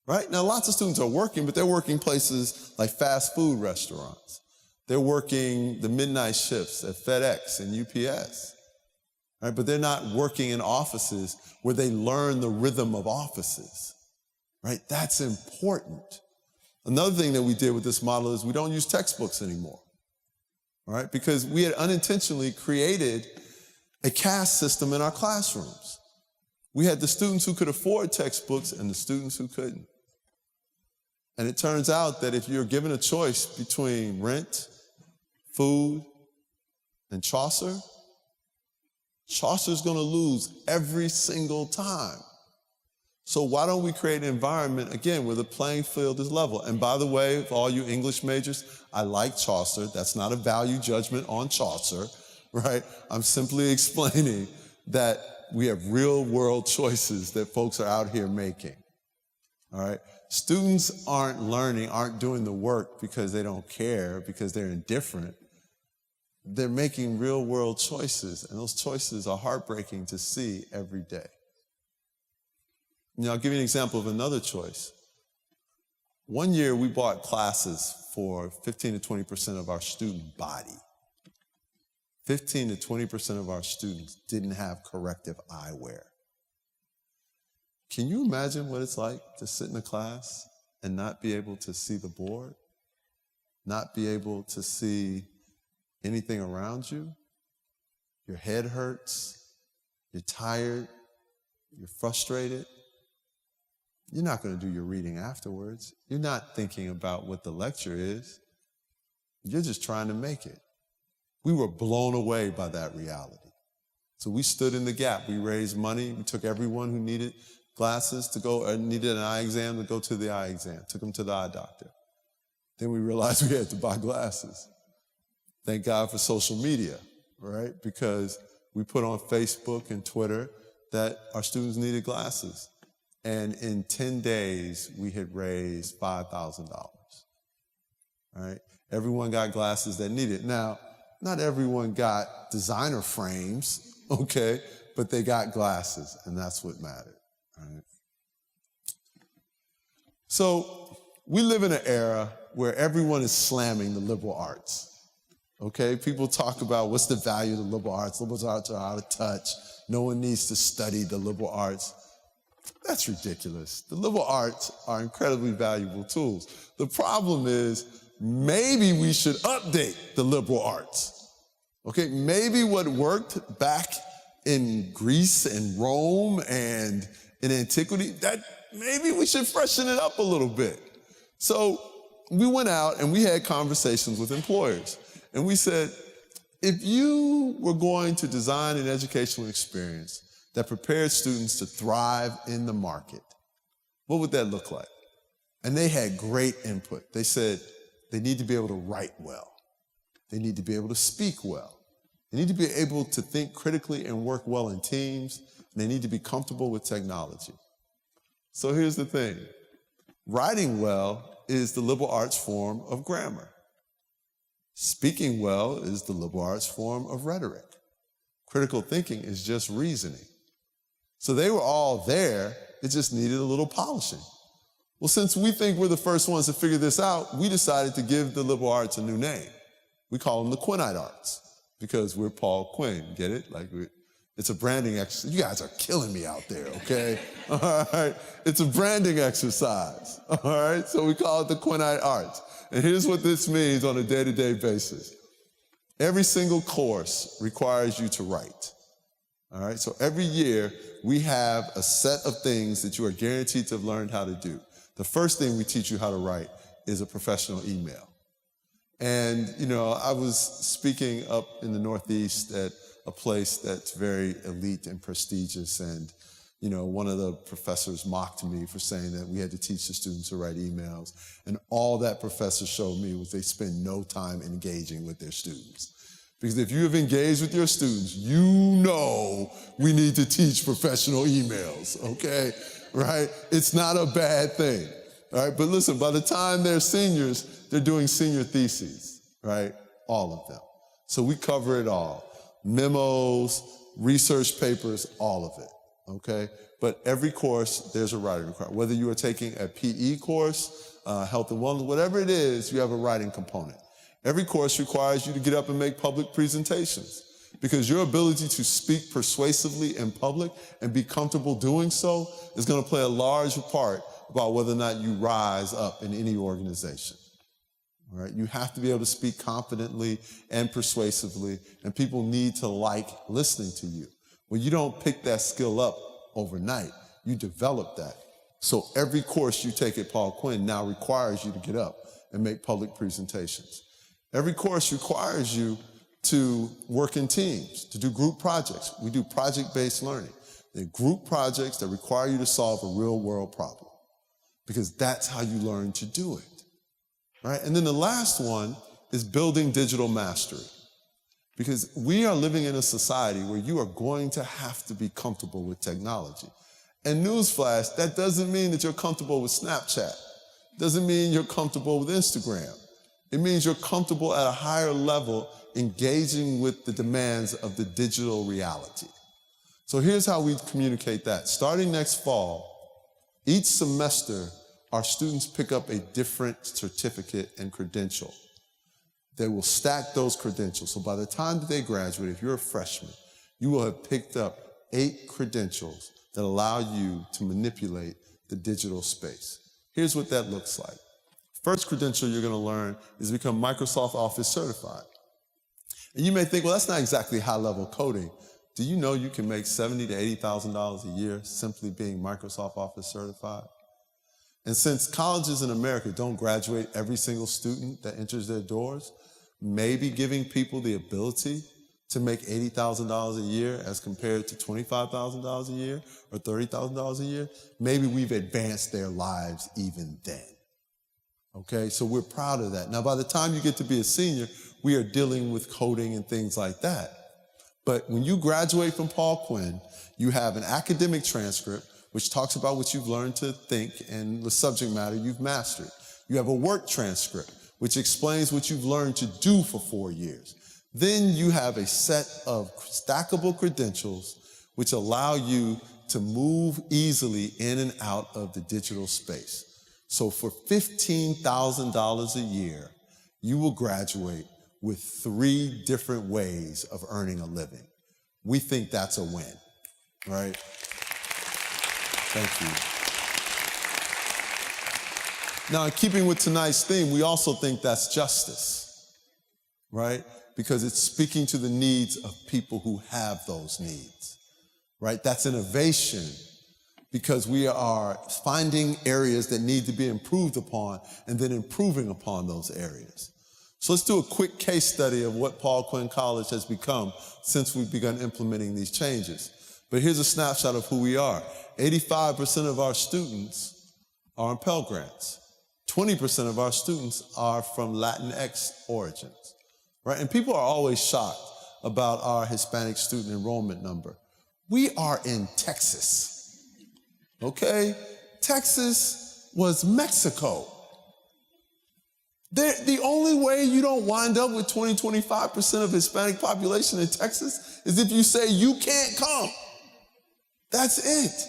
right? Now, lots of students are working, but they're working places like fast food restaurants. They're working the midnight shifts at FedEx and UPS. Right, but they're not working in offices where they learn the rhythm of offices, right? That's important. Another thing that we did with this model is we don't use textbooks anymore, right? Because we had unintentionally created a caste system in our classrooms. We had the students who could afford textbooks and the students who couldn't. And it turns out that if you're given a choice between rent, food, and Chaucer's going to lose every single time. So why don't we create an environment, again, where the playing field is level? And by the way, for all you English majors, I like Chaucer. That's not a value judgment on Chaucer, right? I'm simply explaining that we have real world choices that folks are out here making, all right? Students aren't learning, aren't doing the work because they don't care, because they're indifferent. They're making real world choices, and those choices are heartbreaking to see every day. Now, I'll give you an example of another choice. One year, we bought classes for 15 to 20% of our student body. 15 to 20% of our students didn't have corrective eyewear. Can you imagine what it's like to sit in a class and not be able to see the board? Not be able to see anything around you? Your head hurts, you're tired, you're frustrated. You're not going to do your reading afterwards. You're not thinking about what the lecture is. You're just trying to make it. We were blown away by that reality. So we stood in the gap. We raised money. We took everyone who needed glasses to go, or needed an eye exam to go to the eye exam, took them to the eye doctor. Then we realized we had to buy glasses. Thank God for social media, right? Because we put on Facebook and Twitter that our students needed glasses. And in 10 days, we had raised $5,000, all right? Everyone got glasses that needed. Now, not everyone got designer frames, okay? But they got glasses, and that's what mattered, right? So we live in an era where everyone is slamming the liberal arts, okay? People talk about what's the value of the liberal arts. Liberal arts are out of touch. No one needs to study the liberal arts. That's ridiculous. The liberal arts are incredibly valuable tools. The problem is maybe we should update the liberal arts. Okay, maybe what worked back in Greece and Rome and in antiquity, that maybe we should freshen it up a little bit. So we went out and we had conversations with employers. And we said, if you were going to design an educational experience that prepared students to thrive in the market, what would that look like? And they had great input. They said they need to be able to write well. They need to be able to speak well. They need to be able to think critically and work well in teams. And they need to be comfortable with technology. So here's the thing. Writing well is the liberal arts form of grammar. Speaking well is the liberal arts form of rhetoric. Critical thinking is just reasoning. So they were all there, it just needed a little polishing. Well, since we think we're the first ones to figure this out, we decided to give the liberal arts a new name. We call them the Quinnite arts because we're Paul Quinn, get it? It's a branding exercise. You guys are killing me out there, okay? All right, it's a branding exercise, all right? So we call it the Quinnite arts. And here's what this means on a day-to-day basis. Every single course requires you to write, all right? So every year, we have a set of things that you are guaranteed to have learned how to do. The first thing we teach you how to write is a professional email. And, I was speaking up in the Northeast at a place that's very elite and prestigious, and one of the professors mocked me for saying that we had to teach the students to write emails. And all that professor showed me was they spend no time engaging with their students. Because if you have engaged with your students, you know we need to teach professional emails, okay? Right? It's not a bad thing, all right? But listen, by the time they're seniors, they're doing senior theses, right? All of them. So we cover it all. Memos, research papers, all of it. Okay? But every course, there's a writing requirement. Whether you are taking a PE course, health and wellness, whatever it is, you have a writing component. Every course requires you to get up and make public presentations because your ability to speak persuasively in public and be comfortable doing so is going to play a large part about whether or not you rise up in any organization. All right? You have to be able to speak confidently and persuasively, and people need to like listening to you. Well, you don't pick that skill up overnight. You develop that. So every course you take at Paul Quinn now requires you to get up and make public presentations. Every course requires you to work in teams, to do group projects. We do project-based learning. They're group projects that require you to solve a real-world problem because that's how you learn to do it. Right? And then the last one is building digital mastery. Because we are living in a society where you are going to have to be comfortable with technology. And newsflash, that doesn't mean that you're comfortable with Snapchat. Doesn't mean you're comfortable with Instagram. It means you're comfortable at a higher level engaging with the demands of the digital reality. So here's how we communicate that. Starting next fall, each semester, our students pick up a different certificate and credential. They will stack those credentials. So by the time that they graduate, if you're a freshman, you will have picked up 8 credentials that allow you to manipulate the digital space. Here's what that looks like. First credential you're going to learn is to become Microsoft Office certified. And you may think, well, that's not exactly high-level coding. Do you know you can make $70,000 to $80,000 a year simply being Microsoft Office certified? And since colleges in America don't graduate every single student that enters their doors, maybe giving people the ability to make $80,000 a year as compared to $25,000 a year or $30,000 a year, maybe we've advanced their lives even then. Okay, so we're proud of that. Now, by the time you get to be a senior, we are dealing with coding and things like that. But when you graduate from Paul Quinn, you have an academic transcript which talks about what you've learned to think and the subject matter you've mastered. You have a work transcript which explains what you've learned to do for 4 years. Then you have a set of stackable credentials which allow you to move easily in and out of the digital space. So for $15,000 a year, you will graduate with 3 different ways of earning a living. We think that's a win, right? Thank you. Now, in keeping with tonight's theme, we also think that's justice, right? Because it's speaking to the needs of people who have those needs, right? That's innovation, because we are finding areas that need to be improved upon and then improving upon those areas. So let's do a quick case study of what Paul Quinn College has become since we've begun implementing these changes. But here's a snapshot of who we are. 85% of our students are on Pell Grants. 20% of our students are from Latinx origins, right? And people are always shocked about our Hispanic student enrollment number. We are in Texas, okay? Texas was Mexico. The only way you don't wind up with 20-25% of Hispanic population in Texas is if you say you can't come. That's it,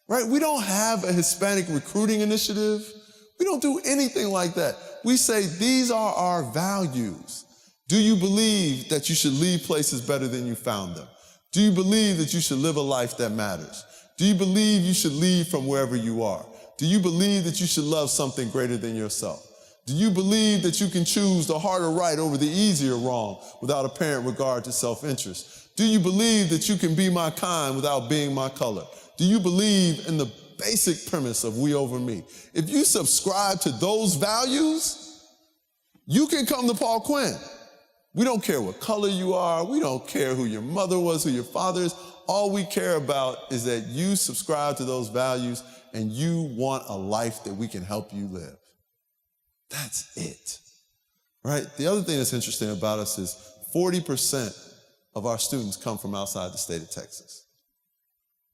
right? We don't have a Hispanic recruiting initiative. We don't do anything like that. We say these are our values. Do you believe that you should leave places better than you found them? Do you believe that you should live a life that matters? Do you believe you should leave from wherever you are? Do you believe that you should love something greater than yourself? Do you believe that you can choose the harder right over the easier wrong without apparent regard to self-interest? Do you believe that you can be my kind without being my color? Do you believe in the basic premise of we over me? If you subscribe to those values, you can come to Paul Quinn. We don't care what color you are. We don't care who your mother was, who your father is. All we care about is that you subscribe to those values and you want a life that we can help you live. That's it, right? The other thing that's interesting about us is 40% of our students come from outside the state of Texas,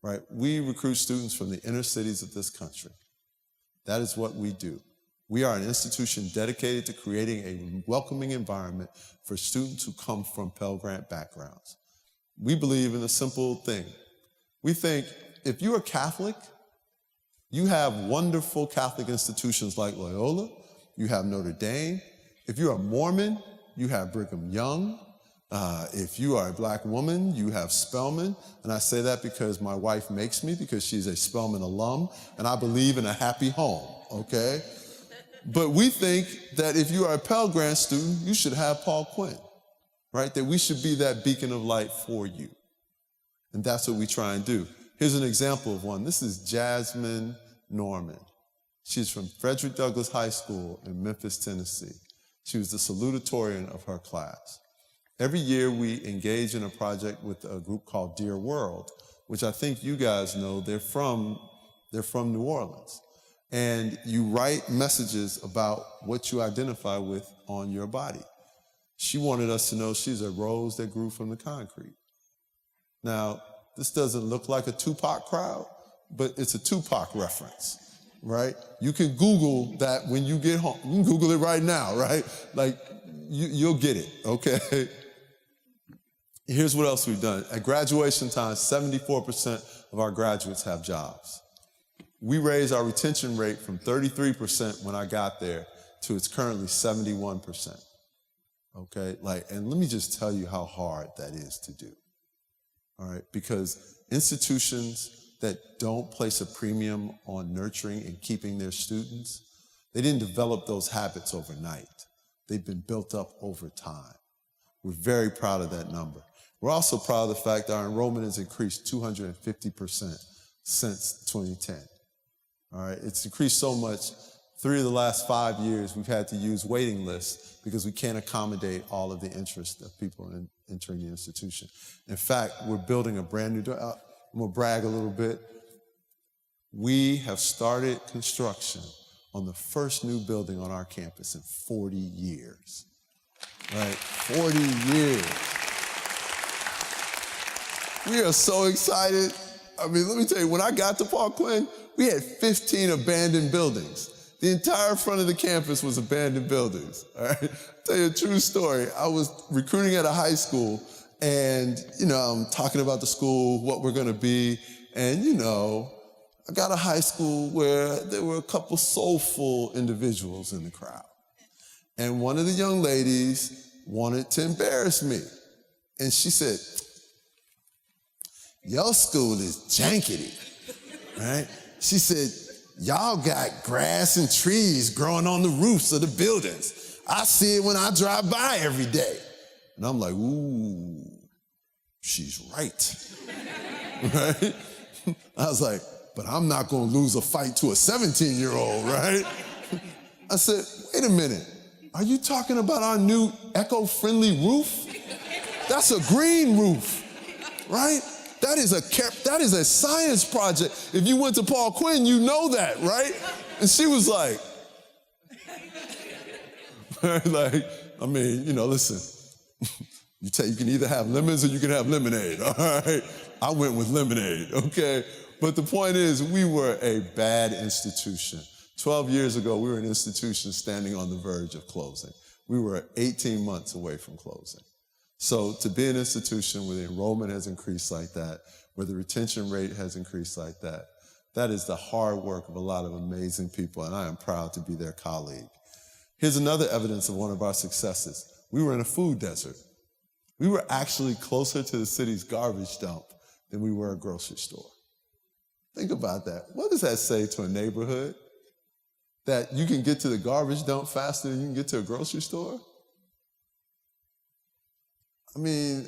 right? We recruit students from the inner cities of this country. That is what we do. We are an institution dedicated to creating a welcoming environment for students who come from Pell Grant backgrounds. We believe in a simple thing. We think if you're a Catholic, you have wonderful Catholic institutions like Loyola, you have Notre Dame. If you're a Mormon, you have Brigham Young. If you are a black woman, you have Spelman. And I say that because my wife makes me, because she's a Spelman alum, and I believe in a happy home, okay? But we think that if you are a Pell Grant student, you should have Paul Quinn, right? That we should be that beacon of light for you. And that's what we try and do. Here's an example of one. This is Jasmine Norman. She's from Frederick Douglass High School in Memphis, Tennessee. She was the salutatorian of her class. Every year we engage in a project with a group called Dear World, which I think you guys know. They're from New Orleans. And you write messages about what you identify with on your body. She wanted us to know she's a rose that grew from the concrete. Now, this doesn't look like a Tupac crowd, but it's a Tupac reference, right? You can Google that when you get home. You can Google it right now, right? Like, you'll get it, okay? Here's what else we've done. At graduation time, 74% of our graduates have jobs. We raised our retention rate from 33% when I got there to it's currently 71%, okay? And let me just tell you how hard that is to do, all right? Because institutions that don't place a premium on nurturing and keeping their students, they didn't develop those habits overnight. They've been built up over time. We're very proud of that number. We're also proud of the fact that our enrollment has increased 250% since 2010. All right, it's increased so much, 3 of the last 5 years we've had to use waiting lists because we can't accommodate all of the interest of people in entering the institution. In fact, we're building a brand new, I'm gonna brag a little bit. We have started construction on the first new building on our campus in 40 years, right? 40 years. We are so excited. I mean, let me tell you, when I got to Paul Quinn, we had 15 abandoned buildings. The entire front of the campus was abandoned buildings, all right? I'll tell you a true story. I was recruiting at a high school, and, I'm talking about the school, what we're gonna be, and, I got a high school where there were a couple soulful individuals in the crowd. And one of the young ladies wanted to embarrass me. And she said, "Your school is jankety," right?
She said, y'all got grass and trees growing on the roofs of the buildings. I see it when I drive by every day. And I'm like, ooh, she's right. Right? I was like, but I'm not gonna lose a fight to a 17-year-old, right? I said, wait a minute, are you talking about our new eco-friendly roof? That's a green roof, right? That is a science project. If you went to Paul Quinn, you know that, right? And she was like, I mean, listen, you can either have lemons or you can have lemonade, all right? I went with lemonade, okay? But the point is, we were a bad institution. 12 years ago, we were an institution standing on the verge of closing. We were 18 months away from closing. So to be an institution where the enrollment has increased like that, where the retention rate has increased like that, that is the hard work of a lot of amazing people, and I am proud to be their colleague. Here's another evidence of one of our successes. We were in a food desert. We were actually closer to the city's garbage dump than we were a grocery store. Think about that. What does that say to a neighborhood? That you can get to the garbage dump faster than you can get to a grocery store? I mean,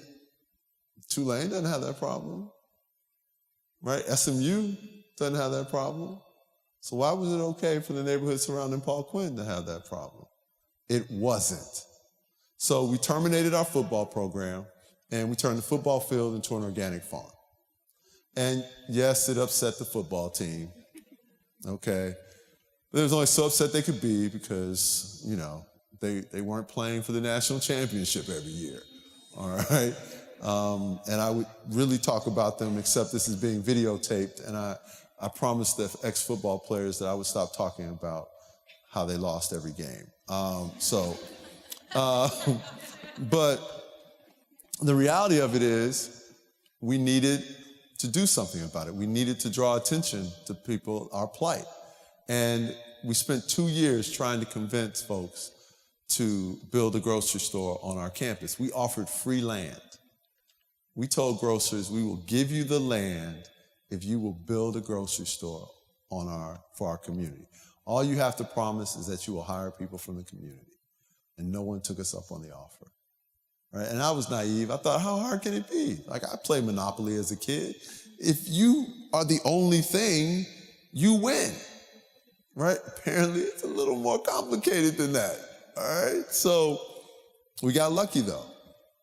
Tulane doesn't have that problem, right? SMU doesn't have that problem. So why was it okay for the neighborhood surrounding Paul Quinn to have that problem? It wasn't. So we terminated our football program, and we turned the football field into an organic farm. And yes, it upset the football team, okay? They was only so upset they could be because, they weren't playing for the national championship every year, all right? And I would really talk about them, except this is being videotaped, and I promised the ex-football players that I would stop talking about how they lost every game. But the reality of it is we needed to do something about it. We needed to draw attention to people, our plight. And we spent 2 years trying to convince folks to build a grocery store on our campus. We offered free land. We told grocers, we will give you the land if you will build a grocery store for our community. All you have to promise is that you will hire people from the community. And no one took us up on the offer. Right? And I was naive. I thought, how hard can it be? Like, I played Monopoly as a kid. If you are the only thing, you win. Right? Apparently, it's a little more complicated than that. All right? So we got lucky, though.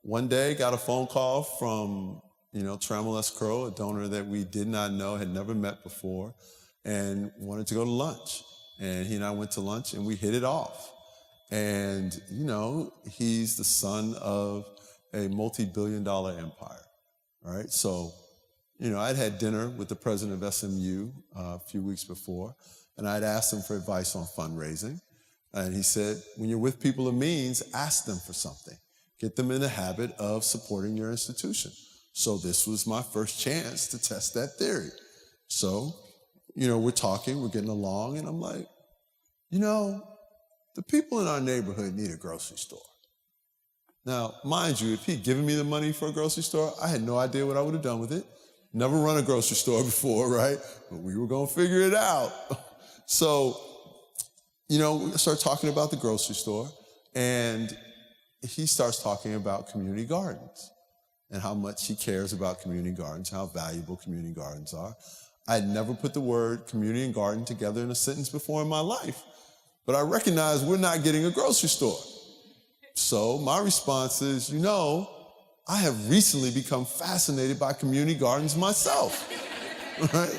One day, got a phone call from, Trammell S. Crow, a donor that we did not know, had never met before, and wanted to go to lunch. And he and I went to lunch, and we hit it off. And, he's the son of a multi-billion-dollar empire, right? So, I'd had dinner with the president of SMU a few weeks before, and I'd asked him for advice on fundraising. And he said, when you're with people of means, ask them for something. Get them in the habit of supporting your institution. So this was my first chance to test that theory. So, we're talking, we're getting along, and I'm like, the people in our neighborhood need a grocery store. Now, mind you, if he'd given me the money for a grocery store, I had no idea what I would have done with it. Never run a grocery store before, right? But we were going to figure it out. So, we start talking about the grocery store, and he starts talking about community gardens and how much he cares about community gardens, how valuable community gardens are. I had never put the word community and garden together in a sentence before in my life. But I recognize we're not getting a grocery store. So my response is, I have recently become fascinated by community gardens myself, right?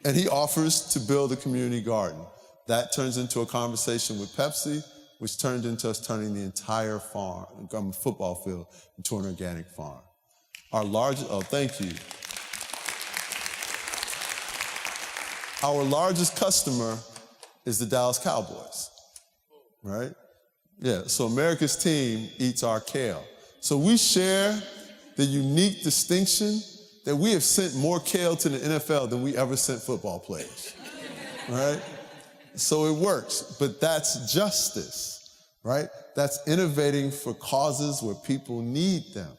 And he offers to build a community garden. That turns into a conversation with Pepsi, which turned into us turning the entire football field into an organic farm. Thank you. Our largest customer is the Dallas Cowboys, right? Yeah, so America's team eats our kale. So we share the unique distinction that we have sent more kale to the NFL than we ever sent football players, right? So it works, but that's justice, right? That's innovating for causes where people need them,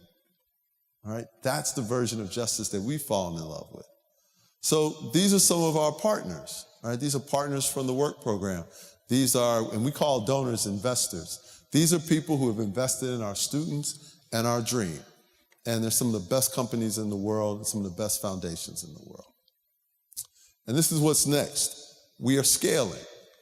right? That's the version of justice that we've fallen in love with. So these are some of our partners, right? These are partners from the work program. These are, and we call donors investors. These are people who have invested in our students and our dream. And they're some of the best companies in the world and some of the best foundations in the world. And this is what's next. We are scaling.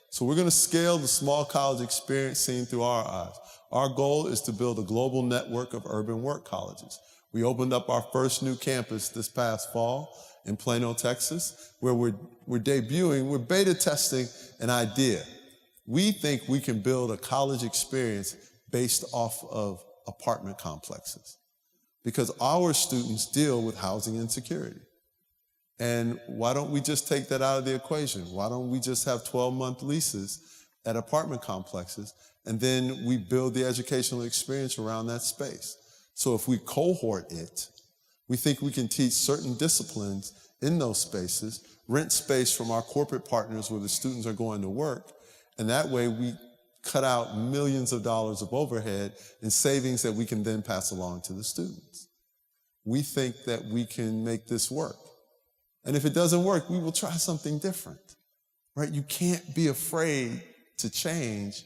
So we're going to scale the small college experience seen through our eyes. Our goal is to build a global network of urban work colleges. We opened up our first new campus this past fall in Plano, Texas, where we're beta testing an idea. We think we can build a college experience based off of apartment complexes because our students deal with housing insecurity. And why don't we just take that out of the equation? Why don't we just have 12-month leases at apartment complexes, and then we build the educational experience around that space? So if we cohort it, we think we can teach certain disciplines in those spaces, rent space from our corporate partners where the students are going to work, and that way we cut out millions of dollars of overhead and savings that we can then pass along to the students. We think that we can make this work. And if it doesn't work, we will try something different, right? You can't be afraid to change.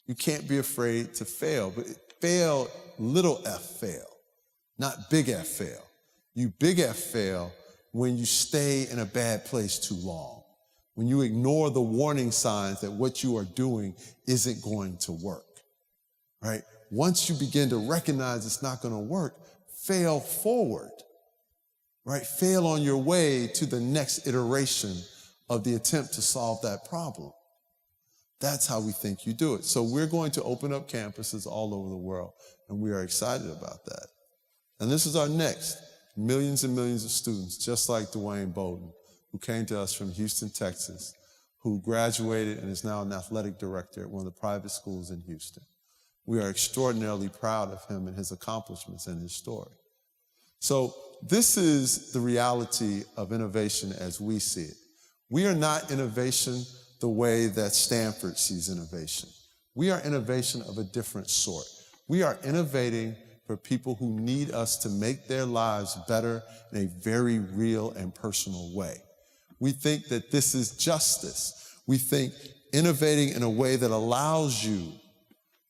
You can't be afraid to fail. But fail, little f fail, not big F fail. You big F fail when you stay in a bad place too long, when you ignore the warning signs that what you are doing isn't going to work, right? Once you begin to recognize it's not going to work, fail forward. Right? Fail on your way to the next iteration of the attempt to solve that problem. That's how we think you do it. So we're going to open up campuses all over the world, and we are excited about that. And this is our next. Millions and millions of students, just like Dwayne Bowden, who came to us from Houston, Texas, who graduated and is now an athletic director at one of the private schools in Houston. We are extraordinarily proud of him and his accomplishments and his story. So this is the reality of innovation as we see it. We are not innovation the way that Stanford sees innovation. We are innovation of a different sort. We are innovating for people who need us to make their lives better in a very real and personal way. We think that this is justice. We think innovating in a way that allows you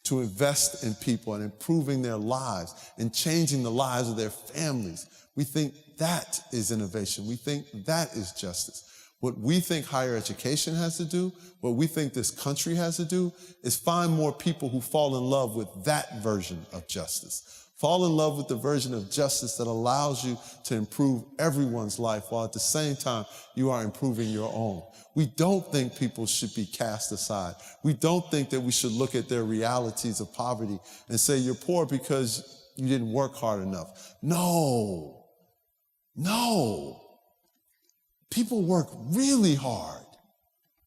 to invest in people and improving their lives and changing the lives of their families. We think that is innovation. We think that is justice. What we think higher education has to do, what we think this country has to do, is find more people who fall in love with that version of justice. Fall in love with the version of justice that allows you to improve everyone's life while at the same time you are improving your own. We don't think people should be cast aside. We don't think that we should look at their realities of poverty and say you're poor because you didn't work hard enough. No. People work really hard,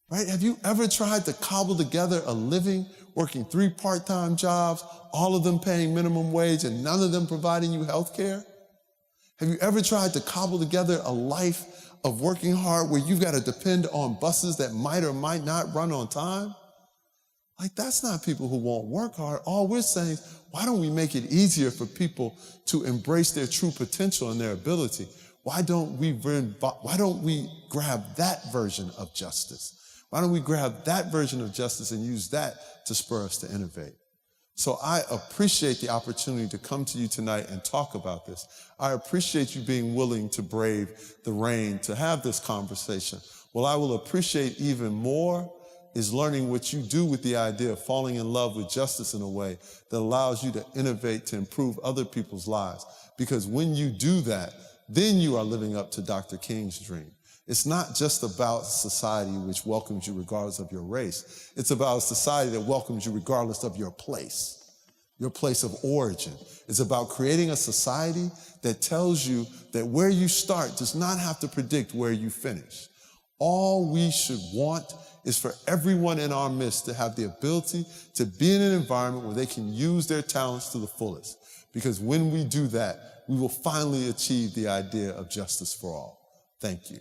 right? Have you ever tried to cobble together a living working 3 part-time jobs, all of them paying minimum wage and none of them providing you health care? Have you ever tried to cobble together a life of working hard where you've got to depend on buses that might or might not run on time? Like, that's not people who won't work hard. All we're saying is, why don't we make it easier for people to embrace their true potential and their ability? Why don't we grab that version of justice? Why don't we grab that version of justice and use that to spur us to innovate? So I appreciate the opportunity to come to you tonight and talk about this. I appreciate you being willing to brave the rain to have this conversation. What I will appreciate even more is learning what you do with the idea of falling in love with justice in a way that allows you to innovate to improve other people's lives. Because when you do that, then you are living up to Dr. King's dream. It's not just about society which welcomes you regardless of your race. It's about a society that welcomes you regardless of your place of origin. It's about creating a society that tells you that where you start does not have to predict where you finish. All we should want is for everyone in our midst to have the ability to be in an environment where they can use their talents to the fullest. Because when we do that, we will finally achieve the idea of justice for all. Thank you.